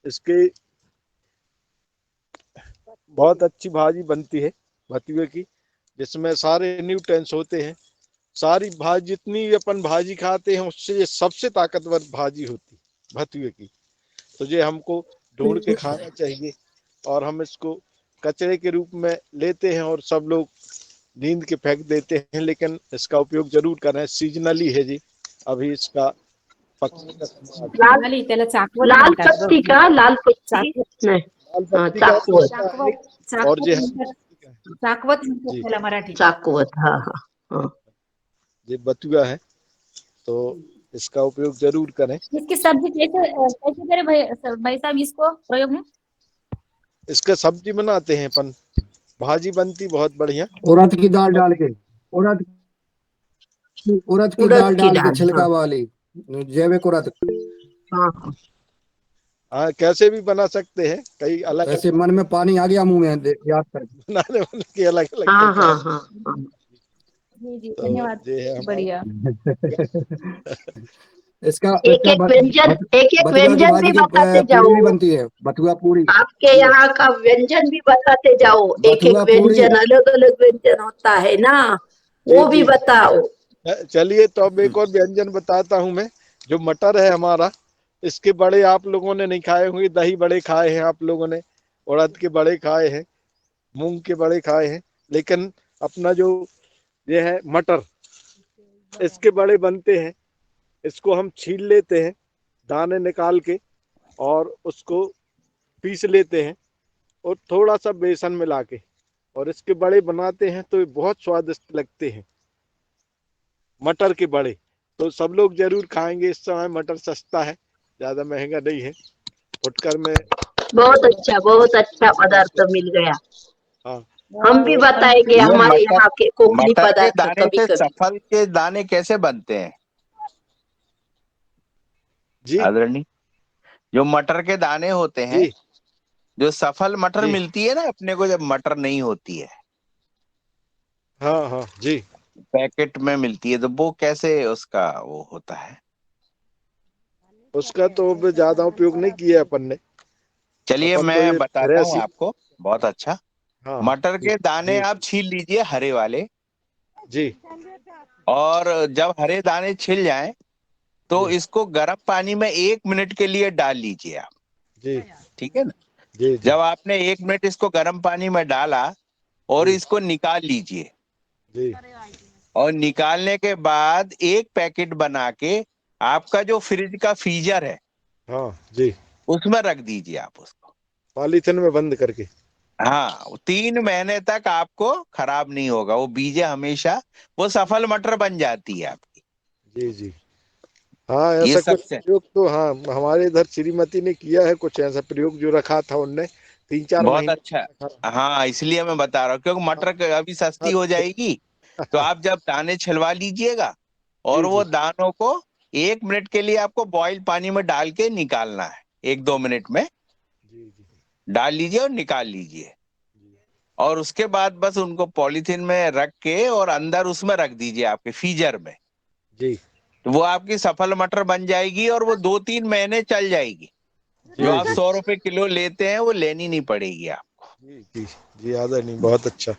इसके बहुत अच्छी भाजी बनती है भतुए की, जिसमें सारे न्यूट्रिएंट्स होते हैं। सारी भाजी जितनी भी अपन भाजी खाते हैं उससे ये सबसे ताकतवर भाजी होती है भतुए की। तो ये हमको ढूंढ के खाना चाहिए। और हम इसको कचरे के रूप में लेते हैं और सब लोग नींद के फेंक देते हैं, लेकिन इसका उपयोग जरूर करें। सीजनली है जी, अभी इसका पकने का समय आ गया। लाल त्याला चाकवत लाल म्हणतात पत्ती का, लाल पत्ती चाकवत नहीं, लाल हाँ पत्ती का चाकवत, दूसरा है और चाकवत ये हरी म्हणतात, पत्ती का है। चाकवत म्हणतात जी त्याला मराठीत। चाकवत, हाँ हाँ हाँ। ये बथुआ है। तो इसका उपयोग जरूर करें। इसकी सब्जी कैसे कैसे करें भाई साहब इसको प्रयोग में? इसका सब्जी बनाते हैं अपन, भाजी बनती बहुत बढ़िया। उड़द की दाल डाल के, उड़द की दाल डाल के छिलका वाली जैविक उड़द। हाँ हाँ, कैसे भी बना सकते हैं, कई अलग ऐसे मन में पानी आ गया मुंह में याद कर। बनाने वाले के अलग अलग हाँ प्रकार। हाँ हाँ। जी जी तो धन्यवाद, ये है हमारा। बढ़िया। इसका एक एक व्यंजन बथुआ की भाजी भी की बताते पूरी जाओ। भी बनती है, बथुआ पूरी। आपके यहाँ का व्यंजन भी बताते जाओ, एक एक बथुआ पूरी। व्यंजन अलग अलग व्यंजन होता है ना, वो भी बताओ। चलिए, तो अब एक और व्यंजन बताता हूँ मैं। जो मटर है हमारा, इसके बड़े आप लोगों ने नहीं खाए होंगे। दही बड़े खाए हैं आप लोगों ने, उड़द के बड़े खाए हैं, मूंग के बड़े खाए हैं, लेकिन अपना जो ये है मटर, इसके बड़े बनते हैं। इसको हम छील लेते हैं, दाने निकाल के, और उसको पीस लेते हैं, और थोड़ा सा बेसन मिला के, और इसके बड़े बनाते हैं तो ये बहुत स्वादिष्ट लगते हैं, मटर के बड़े। तो सब लोग जरूर खाएंगे। इस समय मटर सस्ता है, ज्यादा महंगा नहीं है। फुटकर में बहुत अच्छा पदार्थ मिल गया। हाँ, हम भी बताएंगे ये हमारे यहाँ के कोकणी मटर के पदार्थ दाने कभी से कभी। सफल के दाने कैसे बनते हैं जी आदरणीय? जो मटर के दाने होते हैं, जी जो सफल मटर जी, मिलती है ना अपने को, जब मटर नहीं होती है, हाँ हाँ जी, पैकेट में मिलती है, तो वो कैसे उसका वो होता है? उसका तो अब ज्यादा उपयोग नहीं किया अपन ने। चलिए अपन तो मैं ये बताता हूँ रेसिपी। आपको। बहुत अच्छा। हाँ मटर जी के दाने जी आप छील लीजिए, हरे वाले। जी और जब हरे दाने छिल जाएं तो जी इसको गर्म पानी में 1 मिनट के लिए डाल लीजिए आप। जी ठीक है ना? जी जी जब आपने 1 मिनट इसको गर्म पानी में डाला और जी इसको निकाल लीजिए, जी और निकालने के बाद एक पैकेट बना के आपका जो फ्रिज का फ्रीजर है हाँ जी, उसमें रख दीजिए आप उसको। पॉलीथिन में बंद करके। हाँ, 3 महीने तक आपको खराब नहीं होगा वो बीजें, हमेशा वो सफल मटर बन जाती है आपकी। जी जी, हाँ, ये ऐसा कुछ सबसे प्रयोग तो हाँ हमारे इधर श्रीमती ने किया है, कुछ ऐसा प्रयोग जो रखा था उनने 3-4 बहुत महीने अच्छा। तक रखा। हाँ, इसलिए मैं बता रहा हूँ, क्योंकि हाँ मटर अभी सस्ती हाँ, हो जाएगी। तो आप जब दाने छिलवा लीजिएगा, और जी वो जी दानों को 1 मिनट के लिए आपको बॉइल पानी में डाल के निकालना है, 1-2 मिनट में जी जी डाल लीजिए और निकाल लीजिए। जी और उसके बाद बस उनको पॉलीथीन में रख के और अंदर उसमें रख दीजिए आपके फ्रीजर में। जी तो वो आपकी सफल मटर बन जाएगी और वो 2-3 महीने चल जाएगी। जो जी आप जी 100 रुपए किलो लेते हैं वो लेनी नहीं पड़ेगी आप। जी जी जी, आदरणीय, बहुत अच्छा।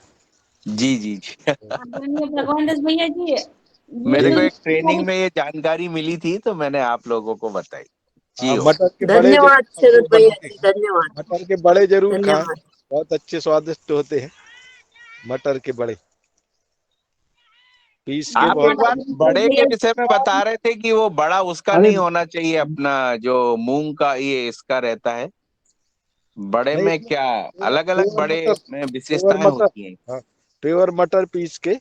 जी जी जी। आदरणीय भगवान दास भैया जी, ये मेरे जो को एक ट्रेनिंग में ये जानकारी मिली थी तो मैंने आप लोगों को बताई। जी हाँ, हो। मटर के बड़े जरूर धन्यवाद आप शरद लोग बना भैया के जी, खाएं। धन्यवाद मटर के बड़े जरूर खाएं, धन्यवाद। बहुत अच्छे स्वादिष्ट होते हैं मटर के बड़े, पीस के आप बहुत एक बात आदरणीय शरद बड़े के भैया विषय में बता रहे थे कि वो बड़ा उसका अरे नहीं होना चाहिए, अपना जो मूंग का ये इसका रहता है, बड़े नहीं, में क्या अलग अलग प्योर बड़े मटर, में प्योर विशेषताएं मटर, होती हैं? हाँ, प्योर मटर पीस के,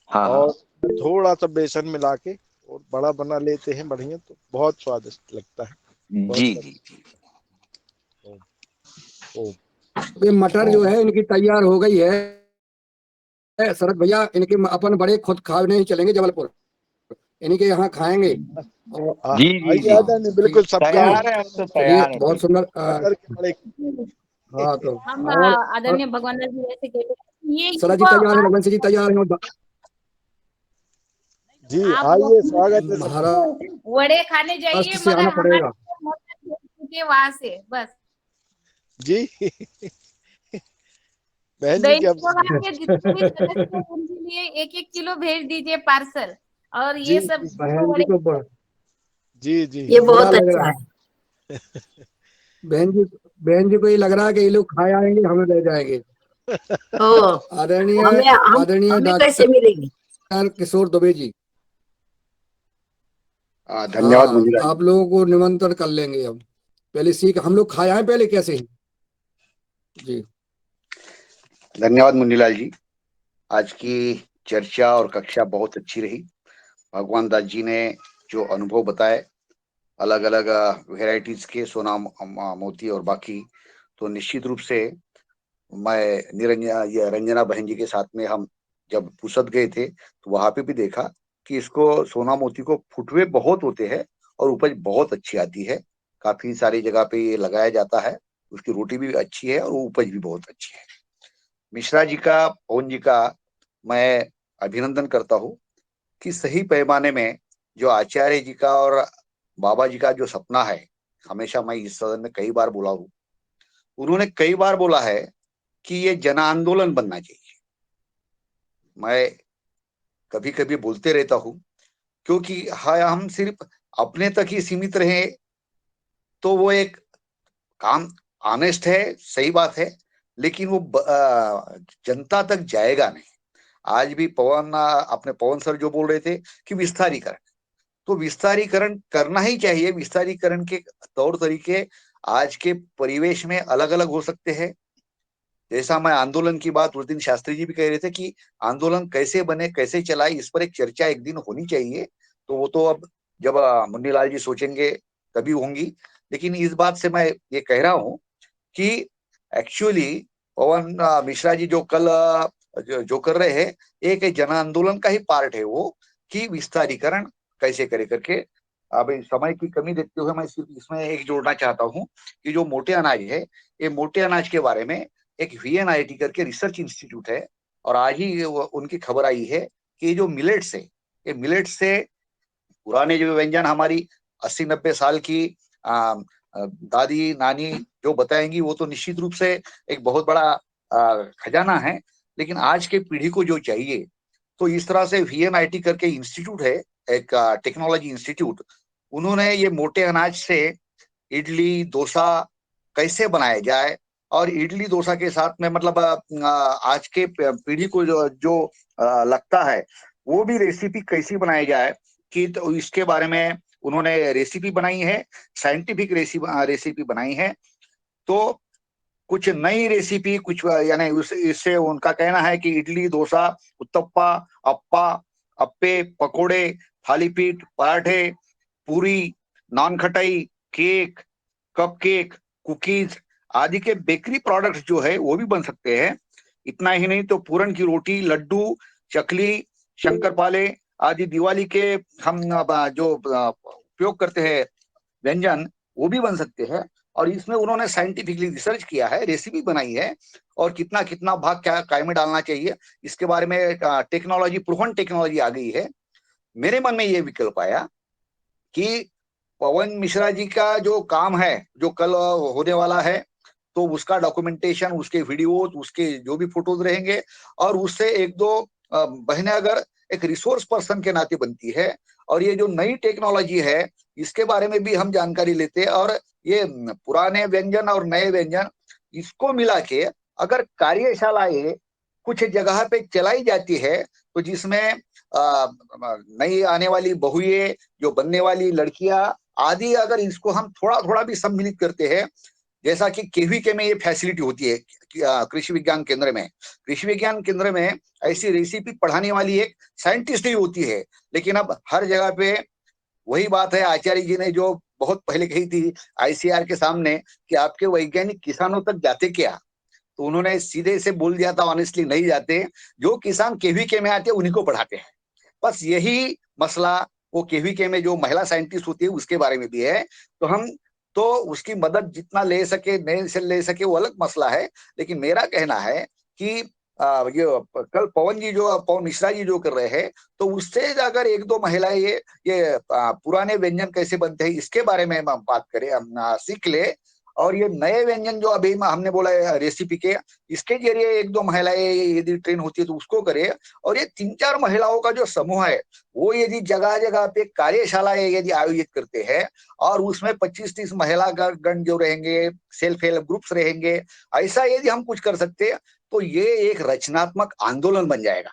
हाँ और हाँ। थोड़ा सा बेसन मिला के और बड़ा बना लेते हैं बढ़िया, तो बहुत स्वादिष्ट लगता है। बहुत जी जी जी। ओ, ओ, ये मटर जो है इनकी तैयार हो गई है शरद भैया। इनके अपन बड़े खुद खाने ही चलेंगे जबलपुर, इन्हीं के यहाँ खाएंगे। और जी जी आइए जी, आदरणीय, बिल्कुल सबके यहाँ तैयार है, हम तो चलिए तैयार है बहुत भाई। सुंदर। मटर के बड़े। हाँ तो हम और आदरणीय भगवान दास जी ऐसे कहते हैं ये सरा जी तैयार है, रघुवंश जी तैयार है, जी, आप आइए, लोग स्वागत है सबका। वड़े खाने जाइए, महाराष्ट्र से मगर आना हमारे पड़ेगा। के वहां से बस जी बहन जी, क्या दैनिक भगवान के जितने भी सदस्य हैं उनके लिए 1-1 किलो भेज दीजिए पार्सल। और जी ये सब जी बहन जी बड़े को जी जी ये बुरा बहुत लग अच्छा रहा है। है, बहन जी को ये लग रहा है कि ये लोग खाए आएंगे, हमें ले जाएंगे। ओ, आदरणीय आदरणीय हमें डॉक्टर कैसे मिलेगी? किशोर दुबे जी, धन्यवाद हाँ मंजूला जी। आप लोगों को निमंत्रण कर लेंगे हम। पहले सीख हम लोग खाए आए पहले कैसे ही। जी धन्यवाद मुंजीलाल जी। आज की चर्चा और कक्षा बहुत अच्छी रही। भगवान दास जी ने जो अनुभव बताए अलग अलग वेराइटीज के सोना मोती और बाकी, तो निश्चित रूप से मैं रंजना बहन जी के साथ में हम जब पुसद गए थे तो वहां पे भी देखा कि इसको सोना मोती को फुटवे बहुत होते हैं और उपज बहुत अच्छी आती है। काफी सारी जगह पे ये लगाया जाता है, उसकी रोटी भी अच्छी है और उपज भी बहुत अच्छी है। मिश्रा जी का, पवन जी का मैं अभिनंदन करता हूँ कि सही पैमाने में जो आचार्य जी का और बाबा जी का जो सपना है, हमेशा मैं इस सदन में कई बार बोला हूँ, उन्होंने कई बार बोला है कि ये जन आंदोलन बनना चाहिए। मैं कभी कभी बोलते रहता हूँ, क्योंकि हम सिर्फ अपने तक ही सीमित रहे तो वो एक काम ऑनेस्ट है, सही बात है, लेकिन वो जनता तक जाएगा नहीं। आज भी अपने पवन सर जो बोल रहे थे कि विस्तारीकरण, तो विस्तारीकरण करना ही चाहिए। विस्तारीकरण के तौर तरीके आज के परिवेश में अलग अलग हो सकते हैं। जैसा मैं आंदोलन की बात उस दिन शास्त्री जी भी कह रहे थे कि आंदोलन कैसे बने, कैसे चलाए, इस पर एक चर्चा एक दिन होनी चाहिए। तो वो तो अब जब मुन्नीलाल जी सोचेंगे तभी होंगी। लेकिन इस बात से मैं ये कह रहा हूँ कि एक्चुअली पवन मिश्रा जी जो कल जो कर रहे हैं, एक जन आंदोलन का ही पार्ट है वो, कि विस्तारीकरण कैसे करे करके। अब समय की कमी देखते हुए मैं सिर्फ इसमें एक जोड़ना चाहता हूँ कि जो मोटे अनाज है, ये मोटे अनाज के बारे में एक VNIT करके रिसर्च इंस्टीट्यूट है, और आज ही उनकी खबर आई है कि जो मिलेट्स है, ये मिलेट्स से पुराने जो व्यंजन हमारी 80-90 साल की दादी नानी जो बताएंगी, वो तो निश्चित रूप से एक बहुत बड़ा खजाना है। लेकिन आज के पीढ़ी को जो चाहिए, तो इस तरह से VNIT करके इंस्टीट्यूट है, एक टेक्नोलॉजी इंस्टीट्यूट, उन्होंने ये मोटे अनाज से इडली डोसा कैसे बनाया जाए, और इडली डोसा के साथ में मतलब आज के पीढ़ी को जो लगता है वो भी रेसिपी कैसी बनाई जाए, कि तो इसके बारे में उन्होंने रेसिपी बनाई है, साइंटिफिक रेसिपी बनाई है। तो कुछ नई रेसिपी, कुछ यानी इससे उनका कहना है कि इडली डोसा, उत्तप्पा, अप्पा, अप्पे, पकोड़े, थालीपीठ, पराठे, पूरी, नान खटाई, केक, कप केक, कुकीज आदि के बेकरी प्रोडक्ट्स जो है वो भी बन सकते हैं। इतना ही नहीं तो पूरन की रोटी, लड्डू, चकली, शंकरपाले आदि दिवाली के हम जो उपयोग करते हैं व्यंजन, वो भी बन सकते हैं। और इसमें उन्होंने साइंटिफिकली रिसर्च किया है, रेसिपी बनाई है, और कितना कितना भाग क्या में डालना चाहिए, इसके बारे में टेक्नोलॉजी, प्रूवन टेक्नोलॉजी आ गई है। मेरे मन में ये विकल्प आया कि पवन मिश्रा जी का जो काम है, जो कल होने वाला है, तो उसका डॉक्यूमेंटेशन, उसके वीडियोस, उसके जो भी फोटोज रहेंगे, और उससे एक दो बहनें अगर एक रिसोर्स पर्सन के नाते बनती है, और ये जो नई टेक्नोलॉजी है इसके बारे में भी हम जानकारी लेते हैं, और ये पुराने व्यंजन और नए व्यंजन इसको मिला के अगर कार्यशालाएं कुछ जगह पे चलाई जाती है, तो जिसमें नई आने वाली बहुएं, जो बनने वाली लड़कियां आदि, अगर इसको हम थोड़ा थोड़ा भी सम्मिलित करते हैं, जैसा कि KVK में ये फैसिलिटी होती है, कृषि विज्ञान केंद्र में, कृषि विज्ञान केंद्र में ऐसी रेसिपी पढ़ाने वाली एक साइंटिस्ट ही होती है। लेकिन अब हर जगह पे वही बात है, आचार्य जी ने जो बहुत पहले कही थी ICR के सामने कि आपके वैज्ञानिक किसानों तक जाते क्या, तो उन्होंने सीधे से बोल दिया था, ऑनेस्टली नहीं जाते, जो किसान KVK में आते हैं उन्हीं को पढ़ाते हैं। बस यही मसला वो KVK में जो महिला साइंटिस्ट होती है उसके बारे में भी है। तो हम तो उसकी मदद जितना ले सके, नहीं से ले सके, वो अलग मसला है। लेकिन मेरा कहना है कि ये कल पवन मिश्रा जी जो कर रहे हैं, तो उससे अगर एक दो महिलाएं ये पुराने व्यंजन कैसे बनते हैं इसके बारे में हम बात करें, हम सीख ले, और ये नए व्यंजन जो अभी हमने बोला है रेसिपी के, इसके जरिए एक दो महिलाएं यदि ट्रेन होती है तो उसको करे। और ये 3-4 महिलाओं का जो समूह है वो यदि जगह जगह पे कार्यशालाएं यदि आयोजित करते हैं, और उसमें 25-30 महिला गण जो रहेंगे, सेल्फ हेल्प ग्रुप्स रहेंगे, ऐसा यदि हम कुछ कर सकते हैं, तो ये एक रचनात्मक आंदोलन बन जाएगा।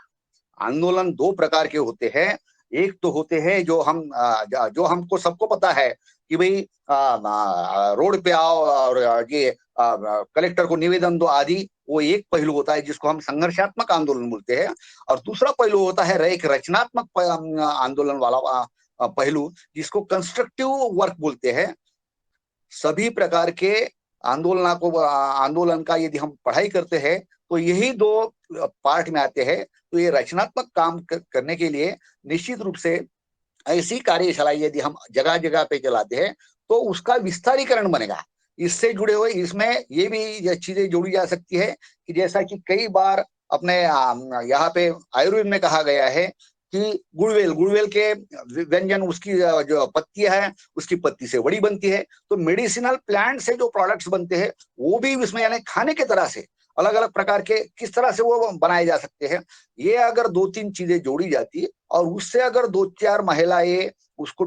आंदोलन दो प्रकार के होते हैं, एक तो होते हैं जो हमको सबको पता है कि भाई रोड पे आओ और ये कलेक्टर को निवेदन दो आदि, वो एक पहलू होता है जिसको हम संघर्षात्मक आंदोलन बोलते हैं। और दूसरा पहलू होता है एक रचनात्मक आंदोलन वाला पहलू, जिसको कंस्ट्रक्टिव वर्क बोलते हैं, सभी प्रकार के आंदोलन का यदि हम पढ़ाई करते हैं तो यही दो पार्ट में आते हैं। तो ये रचनात्मक काम करने के लिए निश्चित रूप से ऐसी कार्यशाला यदि हम जगह जगह पे चलाते हैं तो उसका विस्तारीकरण बनेगा। इससे जुड़े हुए इसमें ये भी चीजें जोड़ी जा सकती है कि जैसा कि कई बार अपने यहाँ पे आयुर्वेद में कहा गया है कि गुड़वेल के व्यंजन, उसकी जो पत्तियां है उसकी पत्ती से वड़ी बनती है। तो मेडिसिनल प्लांट से जो प्रोडक्ट्स बनते हैं वो भी इसमें, यानी खाने के तरह से अलग अलग प्रकार के किस तरह से वो बनाए जा सकते हैं, ये अगर 2-3 चीजें जोड़ी जाती और उससे अगर 2-4 महिलाएं उसको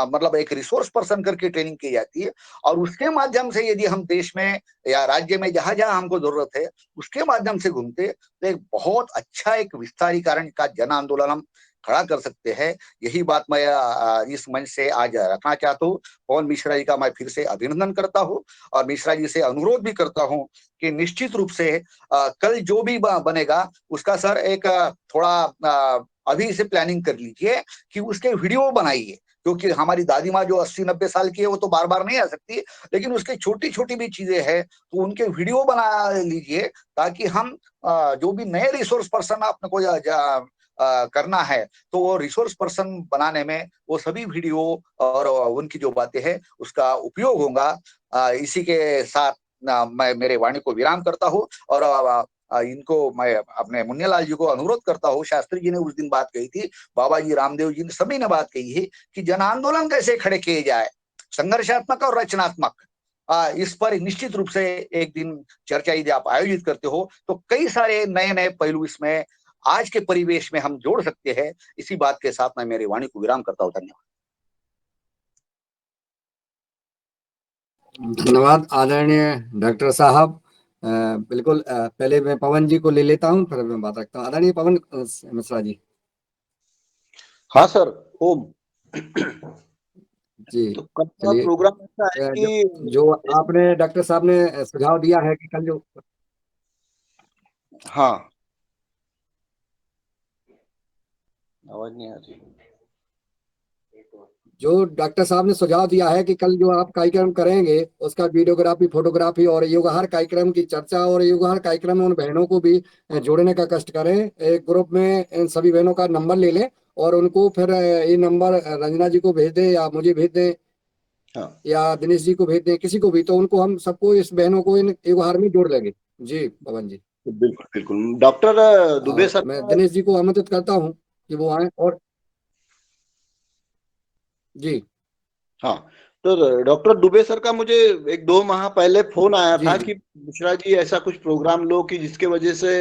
मतलब एक रिसोर्स पर्सन करके ट्रेनिंग की जाती है और उसके माध्यम से यदि हम देश में या राज्य में जहां जहां हमको जरूरत है उसके माध्यम से घूमते तो एक बहुत अच्छा एक विस्तारीकरण का जन आंदोलन हम खड़ा कर सकते हैं। यही बात मैं इस मंच से आज रखना चाहता हूँ। पवन मिश्रा जी का मैं फिर से अभिनंदन करता हूँ और मिश्रा जी से अनुरोध भी करता हूँ कि निश्चित रूप से कल जो भी बनेगा उसका सर एक थोड़ा अभी से प्लानिंग कर लीजिए कि उसके वीडियो बनाइए, क्योंकि हमारी दादी माँ जो 80-90 साल की है वो तो बार बार नहीं आ सकती, लेकिन उसकी छोटी छोटी भी चीजें हैं तो उनके वीडियो बना लीजिए ताकि हम जो भी नए रिसोर्स पर्सन अपने को करना है तो वो रिसोर्स पर्सन बनाने में वो सभी वीडियो और उनकी जो बातें हैं उसका उपयोग होगा। इसी के साथ मैं मेरे वाणी को विराम करता हूँ और इनको मैं अपने मुन्नेलाल जी को अनुरोध करता हूँ। शास्त्री जी ने उस दिन बात कही थी, बाबा जी, रामदेव जी ने, सभी ने बात कही है कि जन आंदोलन कैसे खड़े किए जाए, संघर्षात्मक और रचनात्मक। इस पर निश्चित रूप से एक दिन चर्चा यदि आप आयोजित करते हो तो कई सारे नए नए पहलू इसमें आज के परिवेश में हम जोड़ सकते हैं। इसी बात के साथ मैं मेरी वाणी को विराम करता हूँ। धन्यवाद। धन्यवाद आदरणीय डॉक्टर साहब। बिल्कुल, पहले मैं पवन जी को ले लेता हूं, फिर मैं बात रखता हूं। आदरणीय पवन मिश्रा जी। हाँ सर, ओम जी, तो कल का चलिए। प्रोग्राम ऐसा है कि जो आपने डॉक्टर साहब ने सुझाव दिया है कि कल जो, हाँ, आवाज नहीं आ रही। जो डॉक्टर साहब ने सुझाव दिया है कि कल जो आप कार्यक्रम करेंगे उसका वीडियोग्राफी, फोटोग्राफी और योगाहार कार्यक्रम की चर्चा और योगाहार कार्यक्रम में उन बहनों को भी जोड़ने का कष्ट करें। एक ग्रुप में इन सभी बहनों का नंबर ले लें और उनको फिर ये नंबर रंजना जी को भेज दें या मुझे भेज दें, हाँ, या दिनेश जी को भेज दें, किसी को भी, तो उनको हम सबको, इस बहनों को इन योगाहार में जोड़ लेंगे। जी पवन जी। बिल्कुल बिल्कुल। डॉक्टर दुबे और सर मैं का, दिनेश जी को आमंत्रित करता हूँ कि वो आए। और जी हाँ, तो डॉक्टर दुबे सर का मुझे 1-2 माह पहले फोन आया जी था जी कि मिश्रा जी ऐसा कुछ प्रोग्राम लो कि जिसके वजह से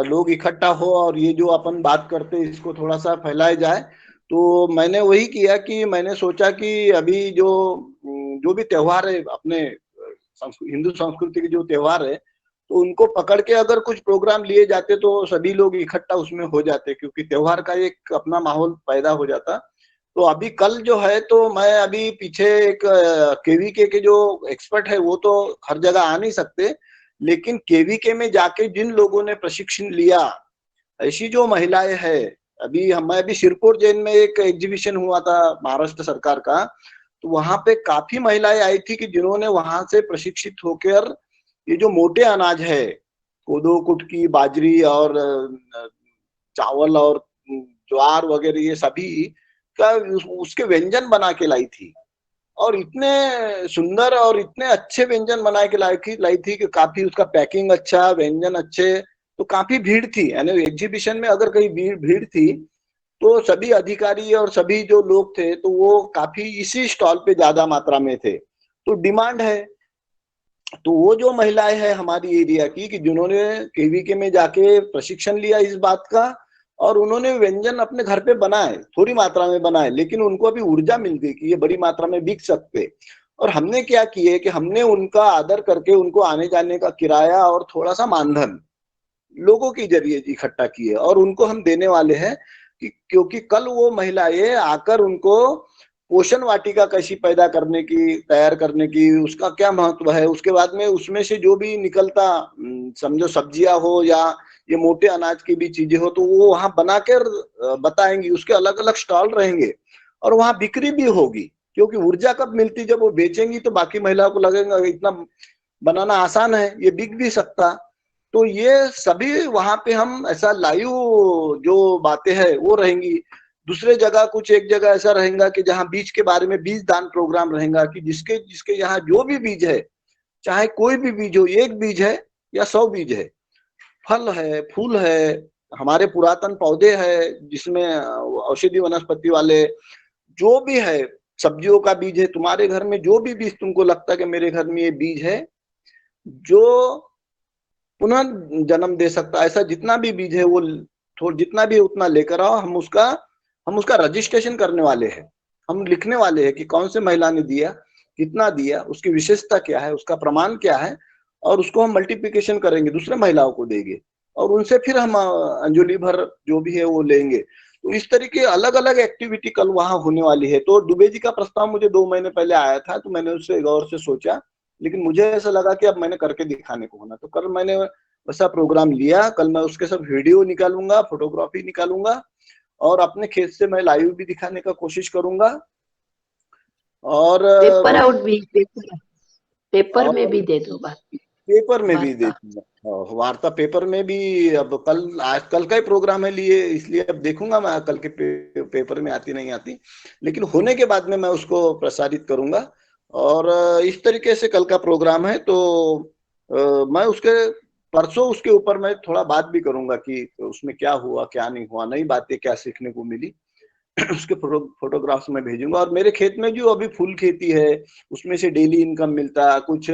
लोग इकट्ठा हो और ये जो अपन बात करते हैं इसको थोड़ा सा फैलाया जाए। तो मैंने वही किया कि मैंने सोचा कि अभी जो भी त्योहार है अपने हिंदू संस्कृति के जो त्योहार है तो उनको पकड़ के अगर कुछ प्रोग्राम लिए जाते तो सभी लोग इकट्ठा उसमें हो जाते, क्योंकि त्योहार का एक अपना माहौल पैदा हो जाता। तो अभी कल जो है तो मैं अभी पीछे एक केवीके के जो एक्सपर्ट है वो तो हर जगह आ नहीं सकते, लेकिन केवीके में जाके जिन लोगों ने प्रशिक्षण लिया, ऐसी जो महिलाएं हैं, मैं अभी सिरपुर जैन में एक एग्जीबिशन हुआ था महाराष्ट्र सरकार का, तो वहां पे काफी महिलाएं आई थी कि जिन्होंने वहां से प्रशिक्षित होकर ये जो मोटे अनाज है, कोदो, कुटकी, बाजरी और चावल और ज्वार वगैरह, ये सभी का उसके व्यंजन बना के लाई थी और इतने सुंदर और इतने अच्छे व्यंजन बना के लाई थी कि काफी उसका पैकिंग अच्छा, व्यंजन अच्छे, तो काफी भीड़ थी। यानी एग्जीबिशन में अगर कहीं भीड़ थी तो सभी अधिकारी और सभी जो लोग थे तो वो काफी इसी स्टॉल पे ज्यादा मात्रा में थे, तो डिमांड है। तो वो जो महिलाएं हैं हमारी एरिया की कि जिन्होंने केवीके में जाके प्रशिक्षण लिया इस बात का और उन्होंने व्यंजन अपने घर पे बनाए, थोड़ी मात्रा में बनाए, लेकिन उनको अभी ऊर्जा मिल गई कि ये बड़ी मात्रा में बिक सकते। और हमने क्या किए कि हमने उनका आदर करके उनको आने जाने का किराया और थोड़ा सा मानधन लोगों के जरिए इकट्ठा किए और उनको हम देने वाले हैं कि क्योंकि कल वो महिलाएं आकर उनको पोषण वाटिका कैसी पैदा करने की, तैयार करने की, उसका क्या महत्व है, उसके बाद में उसमें से जो भी निकलता, समझो सब्जियां हो या ये मोटे अनाज की भी चीजें हो, तो वो वहां बनाकर बताएंगी। उसके अलग अलग स्टॉल रहेंगे और वहां बिक्री भी होगी, क्योंकि ऊर्जा कब मिलती, जब वो बेचेंगी तो बाकी महिलाओं को लगेगा इतना बनाना आसान है, ये बिक भी सकता। तो ये सभी वहां पे हम ऐसा लाइव जो बातें हैं वो रहेंगी। दूसरे जगह कुछ एक जगह ऐसा रहेगा कि जहां बीज के बारे में बीज दान प्रोग्राम रहेगा कि जिसके जिसके यहाँ जो भी बीज है, चाहे कोई भी बीज हो, 1 बीज है या 100 बीज है, फल है, फूल है, हमारे पुरातन पौधे हैं जिसमें औषधि वनस्पति वाले जो भी है, सब्जियों का बीज है, तुम्हारे घर में जो भी बीज तुमको लगता है कि मेरे घर में ये बीज है जो पुनः जन्म दे सकता है, ऐसा जितना भी बीज है वो जितना भी उतना लेकर आओ। हम उसका रजिस्ट्रेशन करने वाले हैं, हम लिखने वाले हैं कि कौन से महिला ने दिया, कितना दिया, उसकी विशेषता क्या है, उसका प्रमाण क्या है, और उसको हम मल्टीप्लिकेशन करेंगे, दूसरे महिलाओं को देंगे और उनसे फिर हम अंजलि भर जो भी है वो लेंगे। तो इस तरीके अलग अलग एक्टिविटी कल वहां होने वाली है। तो दुबे जी का प्रस्ताव मुझे 2 महीने पहले आया था, तो मैंने उससे गौर से सोचा, लेकिन मुझे ऐसा लगा कि अब मैंने करके दिखाने को होना, तो कल मैंने वैसा प्रोग्राम लिया। कल मैं उसके सब वीडियो निकालूंगा, फोटोग्राफी निकालूंगा और अपने खेत से मैं लाइव भी दिखाने का कोशिश करूंगा। और पेपर आउट भी, पेपर में भी दे दो बात, पेपर में भी दे दूंगा, वार्ता पेपर में भी। अब कल का ही प्रोग्राम है लिए, इसलिए अब देखूंगा मैं कल के पेपर में आती नहीं आती, लेकिन होने के बाद में मैं उसको प्रसारित करूंगा। और इस तरीके से कल का प्रोग्राम है। तो मैं परसों उसके ऊपर मैं थोड़ा बात भी करूंगा कि उसमें क्या हुआ, क्या नहीं हुआ, नई बातें क्या सीखने को मिली। उसके फोटोग्राफ्स में भेजूंगा। और मेरे खेत में जो अभी फूल खेती है उसमें से डेली इनकम मिलता है, कुछ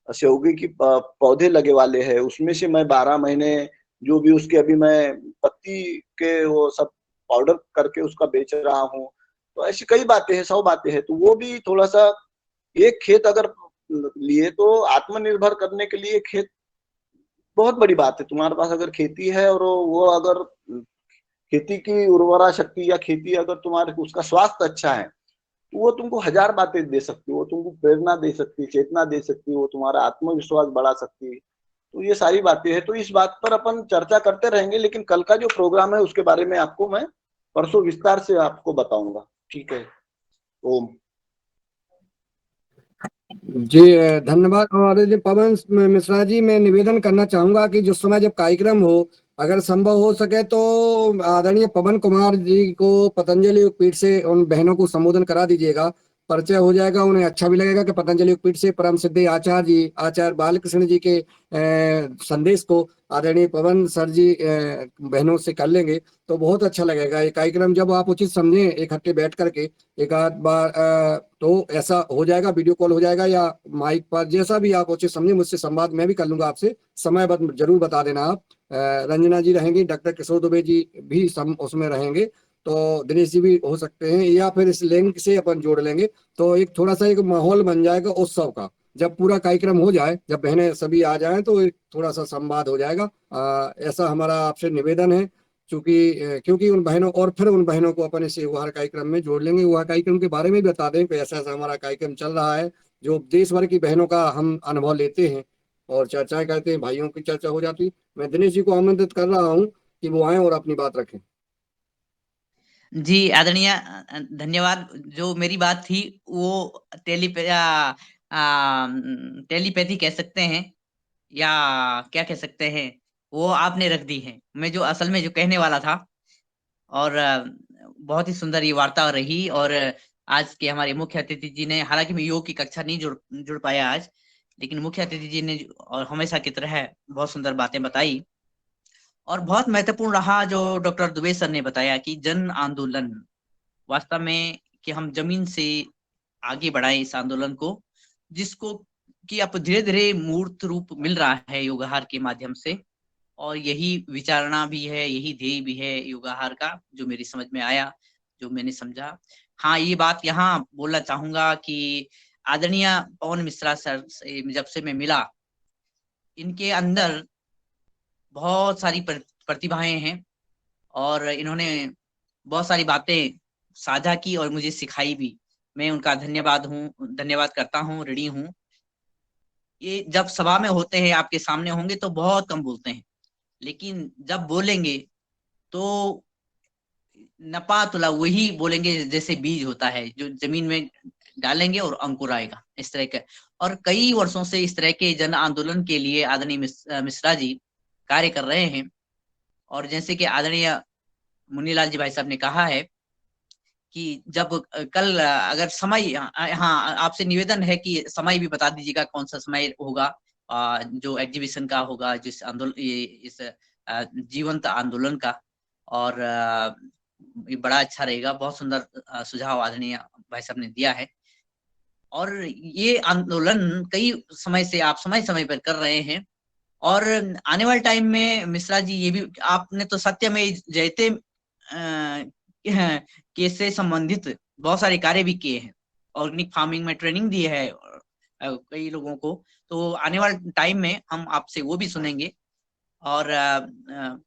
सेवगी की पौधे लगे वाले हैं, उसमें से मैं 12 महीने जो भी उसके अभी मैं पत्ती के वो सब पाउडर करके उसका बेच रहा हूँ। तो ऐसी कई बातें हैं, 100 बातें हैं। तो वो भी थोड़ा सा, एक खेत अगर लिए तो आत्मनिर्भर करने के लिए खेत बहुत बड़ी बात है। तुम्हारे पास अगर खेती है और वो अगर खेती की उर्वरा शक्ति या खेती अगर तुम्हारे उसका स्वास्थ्य अच्छा है तो वो तुमको 1000 बातें दे सकती है, वो तुमको प्रेरणा दे सकती है, चेतना दे सकती है, वो तुम्हारा आत्मविश्वास बढ़ा सकती है। तो ये सारी बातें हैं। तो इस बात पर अपन चर्चा करते रहेंगे, लेकिन कल का जो प्रोग्राम है उसके बारे में आपको मैं परसों विस्तार से आपको बताऊंगा। ठीक है, ओम। जी धन्यवाद। और जो पवन मिश्रा जी, मैं निवेदन करना चाहूंगा कि जिस समय जब कार्यक्रम हो, अगर संभव हो सके तो आदरणीय पवन कुमार जी को पतंजलि योगपीठ से उन बहनों को संबोधन करा दीजिएगा, परिचय हो जाएगा, उन्हें अच्छा भी लगेगा कि पतंजलि योगपीठ से परम सिद्धि आचार्य जी, आचार्य बालकृष्ण जी के संदेश को आदरणीय पवन सर जी बहनों से कर लेंगे तो बहुत अच्छा लगेगा। ये कार्यक्रम जब आप उचित समझें इकट्ठे बैठ करके एक आध बार तो ऐसा हो जाएगा, वीडियो कॉल हो जाएगा या माइक पर, जैसा भी आप उचित समझे। मुझसे संवाद मैं भी कर लूंगा आपसे, समय जरूर बता देना आप। रंजना जी रहेंगी, डॉक्टर किशोर दुबे जी भी उसमें रहेंगे, तो दिनेश जी भी हो सकते हैं, या फिर इस लिंक से अपन जोड़ लेंगे तो एक थोड़ा सा एक माहौल बन जाएगा उत्सव का। जब पूरा कार्यक्रम हो जाए, जब बहनें सभी आ जाएं तो एक थोड़ा सा संवाद हो जाएगा। ऐसा हमारा आपसे निवेदन है, क्योंकि उन बहनों और फिर उन बहनों को अपन इस युवा कार्यक्रम में जोड़ लेंगे। युवा कार्यक्रम के बारे में भी बता दें कि ऐसा ऐसा हमारा कार्यक्रम चल रहा है, जो देश भर की बहनों का हम अनुभव लेते हैं और चर्चाएं करते हैं, भाइयों की चर्चा हो जाती। मैं दिनेश जी को आमंत्रित कर रहा हूँ कि वो आए और अपनी बात रखें। जी आदरणीय, धन्यवाद। जो मेरी बात थी वो टेलीपैथी कह सकते हैं या क्या कह सकते हैं, वो आपने रख दी है। मैं जो असल में जो कहने वाला था, और बहुत ही सुंदर ये वार्ता रही। और आज के हमारे मुख्य अतिथि जी ने, हालांकि मैं योग की कक्षा नहीं जुड़ पाया आज, लेकिन मुख्य अतिथि जी ने और हमेशा की तरह बहुत सुंदर बातें बताई। और बहुत महत्वपूर्ण रहा जो डॉक्टर दुबे सर ने बताया कि जन आंदोलन वास्तव में, कि हम जमीन से आगे बढ़ाएं इस आंदोलन को, जिसको कि अब धीरे धीरे मूर्त रूप मिल रहा है योगाहार के माध्यम से। और यही विचारणा भी है, यही ध्येय भी है योगाहार का, जो मेरी समझ में आया, जो मैंने समझा। हाँ, ये बात यहाँ बोलना चाहूंगा कि आदरणीय पवन मिश्रा सर से जब से मैं मिला, इनके अंदर बहुत सारी प्रतिभाएं हैं और इन्होंने बहुत सारी बातें साझा की और मुझे सिखाई भी। मैं उनका धन्यवाद करता हूँ, ऋणी हूँ। ये जब सभा में होते हैं, आपके सामने होंगे तो बहुत कम बोलते हैं, लेकिन जब बोलेंगे तो नपा तुला वही बोलेंगे जैसे बीज होता है जो जमीन में डालेंगे और अंकुर आएगा, इस तरह का। और कई वर्षों से इस तरह के जन आंदोलन के लिए आदरणीय मिश्रा जी कार्य कर रहे हैं। और जैसे कि आदरणीय मुनीलाल जी भाई साहब ने कहा है कि जब कल अगर समय, हाँ आपसे निवेदन है कि समय भी बता दीजिएगा कौन सा समय होगा जो एग्जीबिशन का होगा, जिस आंदोलन, इस जीवंत आंदोलन का। और ये बड़ा अच्छा रहेगा, बहुत सुंदर सुझाव आदरणीय भाई साहब ने दिया है। और ये आंदोलन कई समय से आप समय समय पर कर रहे हैं, और आने वाले टाइम में मिश्रा जी ये भी आपने तो सत्यमेव जयते के से संबंधित बहुत सारे कार्य भी किए हैं, ऑर्गेनिक फार्मिंग में ट्रेनिंग दी है कई लोगों को। तो आने वाले टाइम में हम आपसे वो भी सुनेंगे। और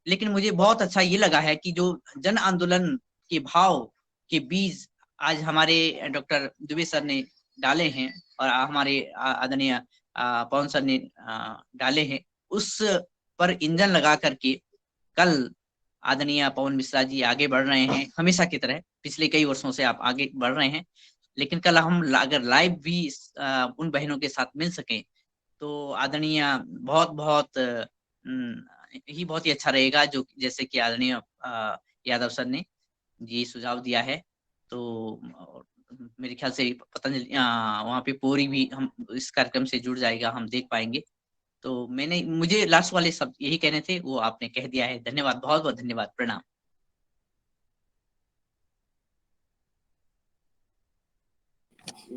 लेकिन मुझे बहुत अच्छा ये लगा है कि जो जन आंदोलन के भाव के बीज आज हमारे डॉक्टर दुबे सर ने डाले हैं और हमारे आदरणीय पवन सर ने डाले हैं, उस पर इंजन लगा करके कल आदरणीय पवन मिश्रा जी आगे बढ़ रहे हैं, हमेशा की तरह पिछले कई वर्षों से आप आगे बढ़ रहे हैं। लेकिन कल हम अगर लाइव भी उन बहनों के साथ मिल सकें तो आदरणीय बहुत ही अच्छा रहेगा, जो जैसे कि आदरणीय यादव सर ने ये सुझाव दिया है। तो मेरे ख्याल से पतंजलि वहाँ पे पूरी भी हम इस कार्यक्रम से जुड़ जाएगा, हम देख पाएंगे। तो मुझे लास्ट वाले शब्द यही कहने थे, वो आपने कह दिया है। धन्यवाद, बहुत बहुत धन्यवाद, प्रणाम।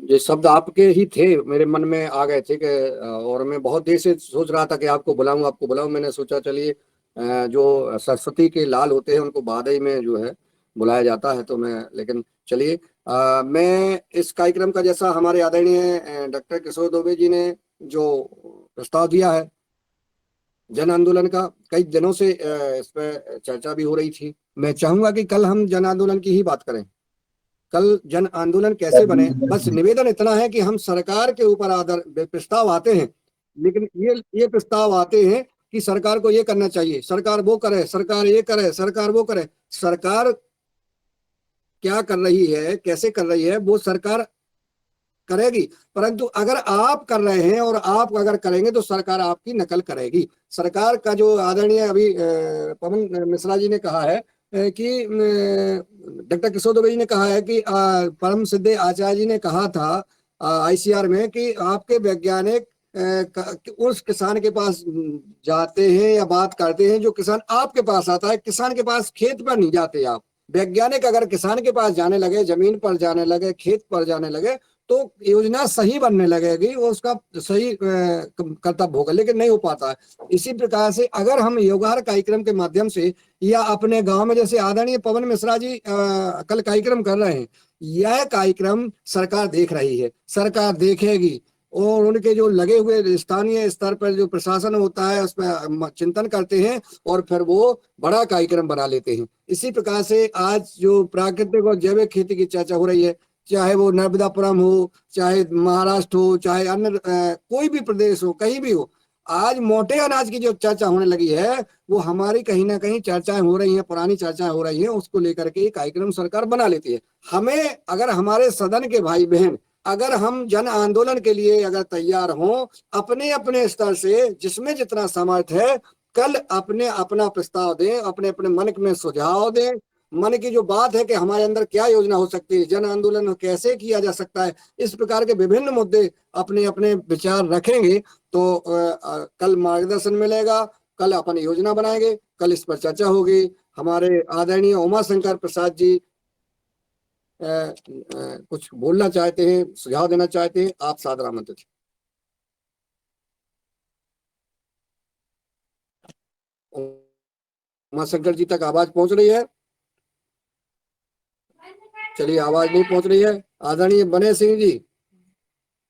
ये शब्द आपके ही थे, मेरे मन में आ गए थे कि और मैं बहुत देर से सोच रहा था कि आपको बुलाऊं। मैंने सोचा चलिए जो सरस्वती के लाल होते हैं उनको बादई में जो है बुलाया जाता है, तो मैं, लेकिन चलिए मैं इस कार्यक्रम का, जैसा हमारे आदरणीय डॉक्टर किशोर दुबे जी ने जो प्रस्ताव दिया है जन आंदोलन का, कई दिनों से इस पर चर्चा भी हो रही थी। मैं चाहूंगा कि कल हम जन आंदोलन की ही बात करें, कल जन आंदोलन कैसे बने। बस निवेदन इतना है कि हम सरकार के ऊपर प्रस्ताव आते हैं, लेकिन ये प्रस्ताव आते हैं कि सरकार को ये करना चाहिए, सरकार वो करे, सरकार ये करे, सरकार वो करे। सरकार क्या कर रही है, कैसे कर रही है, वो सरकार करेगी, परंतु अगर आप कर रहे हैं और आप अगर करेंगे तो सरकार आपकी नकल करेगी। सरकार का जो आदरणीय अभी पवन मिश्रा जी ने कहा है कि डॉक्टर किशोर दुबे जी ने कहा है कि परम सिद्धे आचार्य जी ने कहा था ICR में कि आपके वैज्ञानिक उस किसान के पास जाते हैं या बात करते हैं जो किसान आपके पास आता है, किसान के पास खेत पर नहीं जाते आप। वैज्ञानिक अगर किसान के पास जाने लगे, जमीन पर जाने लगे, खेत पर जाने लगे, तो योजना सही बनने लगेगी, वो उसका सही कर्तव्य होगा, लेकिन नहीं हो पाता है। इसी प्रकार से अगर हम योगाहार कार्यक्रम के माध्यम से या अपने गांव में, जैसे आदरणीय पवन मिश्रा जी कल कार्यक्रम कर रहे हैं, यह कार्यक्रम सरकार देख रही है, सरकार देखेगी, और उनके जो लगे हुए स्थानीय स्तर पर जो प्रशासन होता है उस पर चिंतन करते हैं और फिर वो बड़ा कार्यक्रम बना लेते हैं। इसी प्रकार से आज जो प्राकृतिक और जैविक खेती की चर्चा हो रही है, चाहे वो नर्मदापुरम हो, चाहे महाराष्ट्र हो, चाहे अन्य कोई भी प्रदेश हो, कहीं भी हो, आज मोटे अनाज की जो चर्चा होने लगी है वो हमारी कहीं ना कहीं चर्चाएं हो रही हैं, पुरानी चर्चाएं हो रही हैं, उसको लेकर के कार्यक्रम सरकार बना लेती है। हमें, अगर हमारे सदन के भाई बहन, अगर हम जन आंदोलन के लिए अगर तैयार हों, अपने अपने स्तर से जिसमें जितना सामर्थ्य है, कल अपना प्रस्ताव दें, अपने अपने मन में सुझाव दें, मन की जो बात है कि हमारे अंदर क्या योजना हो सकती है, जन आंदोलन कैसे किया जा सकता है, इस प्रकार के विभिन्न मुद्दे अपने अपने विचार रखेंगे तो कल मार्गदर्शन मिलेगा, कल अपन योजना बनाएंगे, कल इस पर चर्चा होगी। हमारे आदरणीय उमाशंकर प्रसाद जी कुछ बोलना चाहते हैं, सुझाव देना चाहते हैं, आप सादर आमंत्रित हैं। उमाशंकर जी तक आवाज पहुंच रही है? चलिए, आवाज नहीं पहुंच रही है। आदरणीय बने सिंह जी,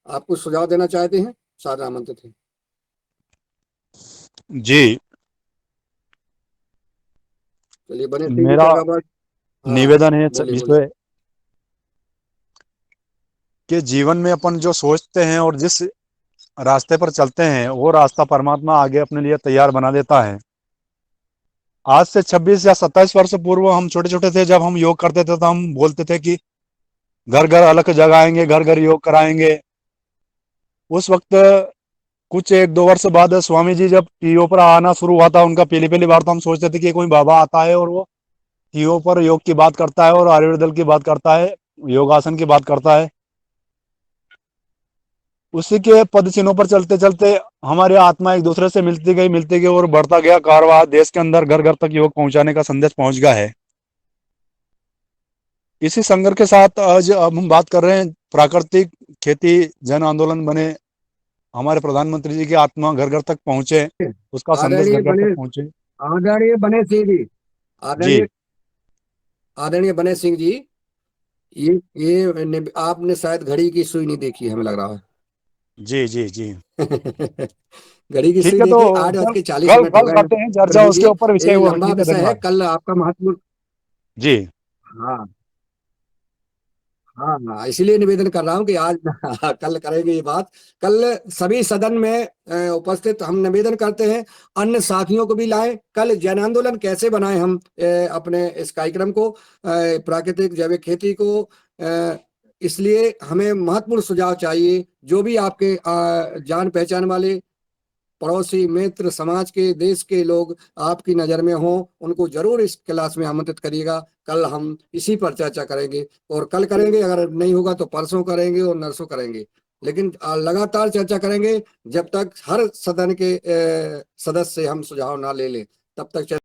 आप कुछ सुझाव देना चाहते हैं, सादर आमंत्रित हैं। जी, चलिए, बने सिंह जी तक आवाज। निवेदन है विषय कि जीवन में अपन जो सोचते हैं और जिस रास्ते पर चलते हैं वो रास्ता परमात्मा आगे अपने लिए तैयार बना देता है। आज से 26 या 27 वर्ष पूर्व हम छोटे छोटे थे, जब हम योग करते थे तो हम बोलते थे कि घर घर अलग जगाएंगे, घर घर योग कराएंगे। उस वक्त कुछ 1-2 वर्ष बाद स्वामी जी जब टीवी पर आना शुरू हुआ था, उनका पहली बार तो हम सोचते थे कि कोई बाबा आता है और वो टीवी पर योग की बात करता है और आयुर्वेद दल की बात करता है, योगासन की बात करता है। उसी के पद चिन्हों पर चलते चलते हमारी आत्मा एक दूसरे से मिलती गई और बढ़ता गया कारवां। देश के अंदर घर घर तक योग पहुंचाने का संदेश पहुंच गया है। इसी संघर्ष के साथ आज अब हम बात कर रहे हैं प्राकृतिक खेती जन आंदोलन बने, हमारे प्रधानमंत्री जी की आत्मा घर घर तक पहुंचे, उसका संदेश घर घर तक पहुंचे। आदरणीय बने सिंह जी, जी आदरणीय बने सिंह जी, ये आपने शायद घड़ी की सुई नहीं देखी, हमें लग रहा है। जी जी जी घड़ी की ठीक सुई है, तो देखी, 8:40 कल मिनट हो गए करते हैं चर्चा प्रभु उसके जी। ऊपर विषय ये हुआ। लंबा ठीक है, विषय है, धन्यवाद कल आपका महत्वपूर्ण। जी। हाँ हाँ हाँ, इसीलिए निवेदन कर रहा हूँ कि आज कल करेंगे ये बात। कल सभी सदन में उपस्थित हम निवेदन करते हैं, अन्य साथियों को भी लाएं। कल जन आंदोलन कैसे बनाएं हम अपने इस कार्यक्रम को, प्राकृतिक जैविक खेती को, इसलिए हमें महत्वपूर्ण सुझाव चाहिए। जो भी आपके जान पहचान वाले पड़ोसी, मित्र, समाज के, देश के लोग आपकी नजर में हो, उनको जरूर इस क्लास में आमंत्रित करिएगा। कल हम इसी पर चर्चा करेंगे, और कल करेंगे, अगर नहीं होगा तो परसों करेंगे और नरसों करेंगे, लेकिन लगातार चर्चा करेंगे जब तक हर सदन के सदस्य हम सुझाव ना ले लें, तब तक